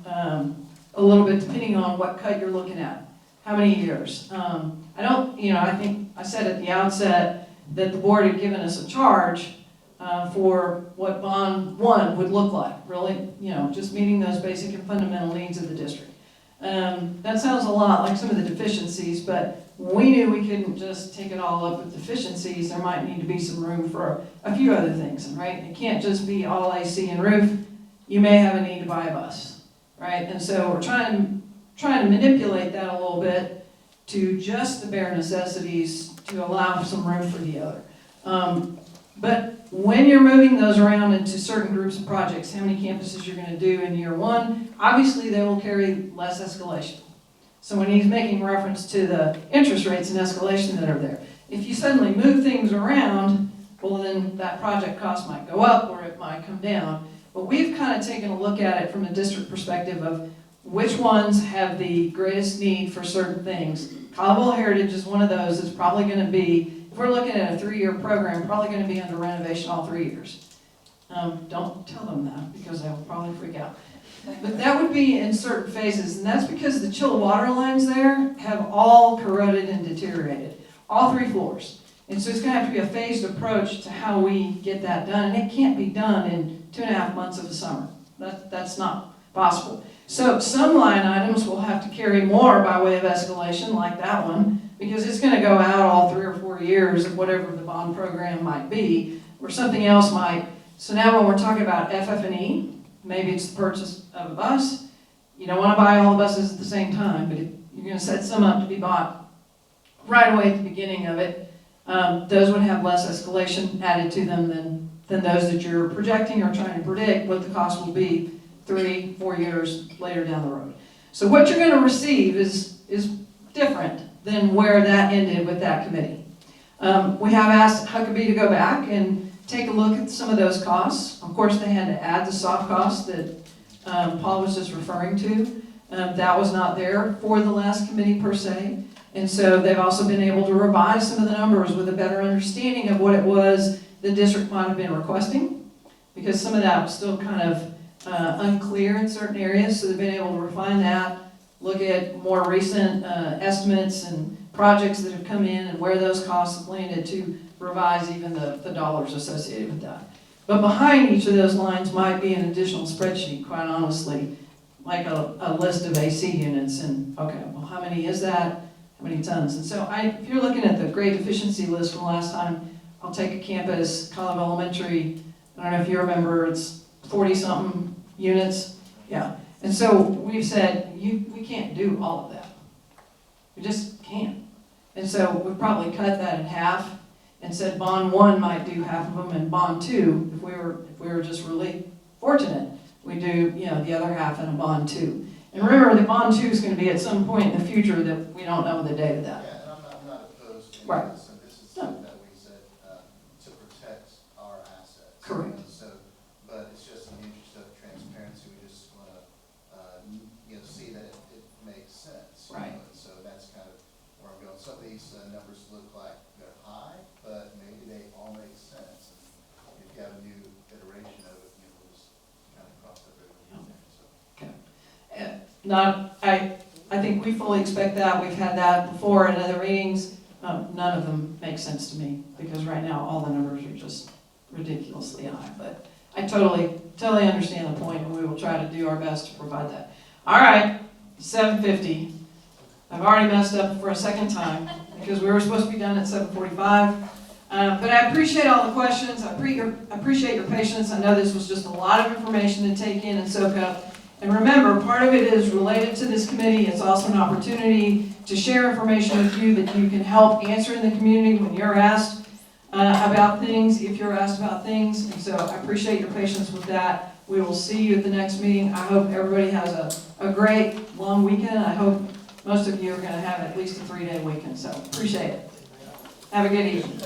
a little bit depending on what cut you're looking at. How many years? I think I said at the outset that the board had given us a charge for what bond 1 would look like, really, just meeting those basic and fundamental needs of the district. That sounds a lot like some of the deficiencies, but we knew we couldn't just take it all up with deficiencies. There might need to be some room for a few other things, right? It can't just be all AC and roof. You may have a need to buy a bus, right? And so we're trying to manipulate that a little bit to just the bare necessities to allow some room for the other. But when you're moving those around into certain groups of projects, how many campuses you're going to do in year 1, obviously they will carry less escalation. So when he's making reference to the interest rates and escalation that are there, if you suddenly move things around, well then that project cost might go up or it might come down. But we've kind of taken a look at it from a district perspective of which ones have the greatest need for certain things. Colleyville Heritage is one of those that's probably going to be, if we're looking at a 3-year program, probably going to be under renovation all 3 years. Don't tell them that because they'll probably freak out. But that would be in certain phases, and that's because the chilled water lines there have all corroded and deteriorated, all 3 floors. And so it's going to have to be a phased approach to how we get that done, and it can't be done in 2.5 months of the summer. That's not possible. So some line items will have to carry more by way of escalation, like that one, because it's going to go out all 3 or 4 years of whatever the bond program might be, or something else might. So now when we're talking about FF&E, maybe it's the purchase of a bus. You don't want to buy all the buses at the same time, but if you're going to set some up to be bought right away at the beginning of it, those would have less escalation added to them than those that you're projecting or trying to predict what the cost will be 3-4 years later down the road. So what you're going to receive is different than where that ended with that committee. We have asked Huckabee to go back and take a look at some of those costs. Of course, they had to add the soft costs that Paul was just referring to. That was not there for the last committee per se. And so they've also been able to revise some of the numbers with a better understanding of what it was the district might have been requesting, because some of that was still kind of unclear in certain areas. So they've been able to refine that, look at more recent estimates and projects that have come in and where those costs have landed to revise even the dollars associated with that. But behind each of those lines might be an additional spreadsheet, quite honestly, like a list of AC units and, okay, well, how many is that? How many tons? And so if you're looking at the grade deficiency list from last time, I'll take a campus, College Elementary, I don't know if you remember, it's 40-something units. Yeah. And so we've said, we can't do all of that. We just can't. And so we probably cut that in half and said bond 1 might do half of them, and bond 2, if we were just really fortunate, we do the other half in a bond 2. And remember, the bond 2 is going to be at some point in the future that we don't know the date of that. Yeah, and I'm not opposed to any right. of this, and this is something that we said to protect our assets. Correct. But it's just in the interest of transparency, we just want to see that it makes sense. Right. And so that's kind of where I'm going. Some of these numbers look like they're high, but maybe they all make sense. And if you have a new iteration of it, we'll just kind of cross that bridge when we get there. So. Okay. I think we fully expect that. We've had that before in other meetings. None of them make sense to me because right now all the numbers are just ridiculously high. But I totally understand the point, and we will try to do our best to provide that. All right, 7:50. I've already messed up for a second time because we were supposed to be done at 7:45. But I appreciate all the questions. I appreciate your patience. I know this was just a lot of information to take in and soak up. And remember, part of it is related to this committee. It's also an opportunity to share information with you that you can help answer in the community when you're asked. about things if you're asked about things. And so I appreciate your patience with that. We will see you at the next meeting. I hope everybody has a great long weekend. I hope most of you are going to have at least a 3-day weekend. So appreciate it. Have a good evening.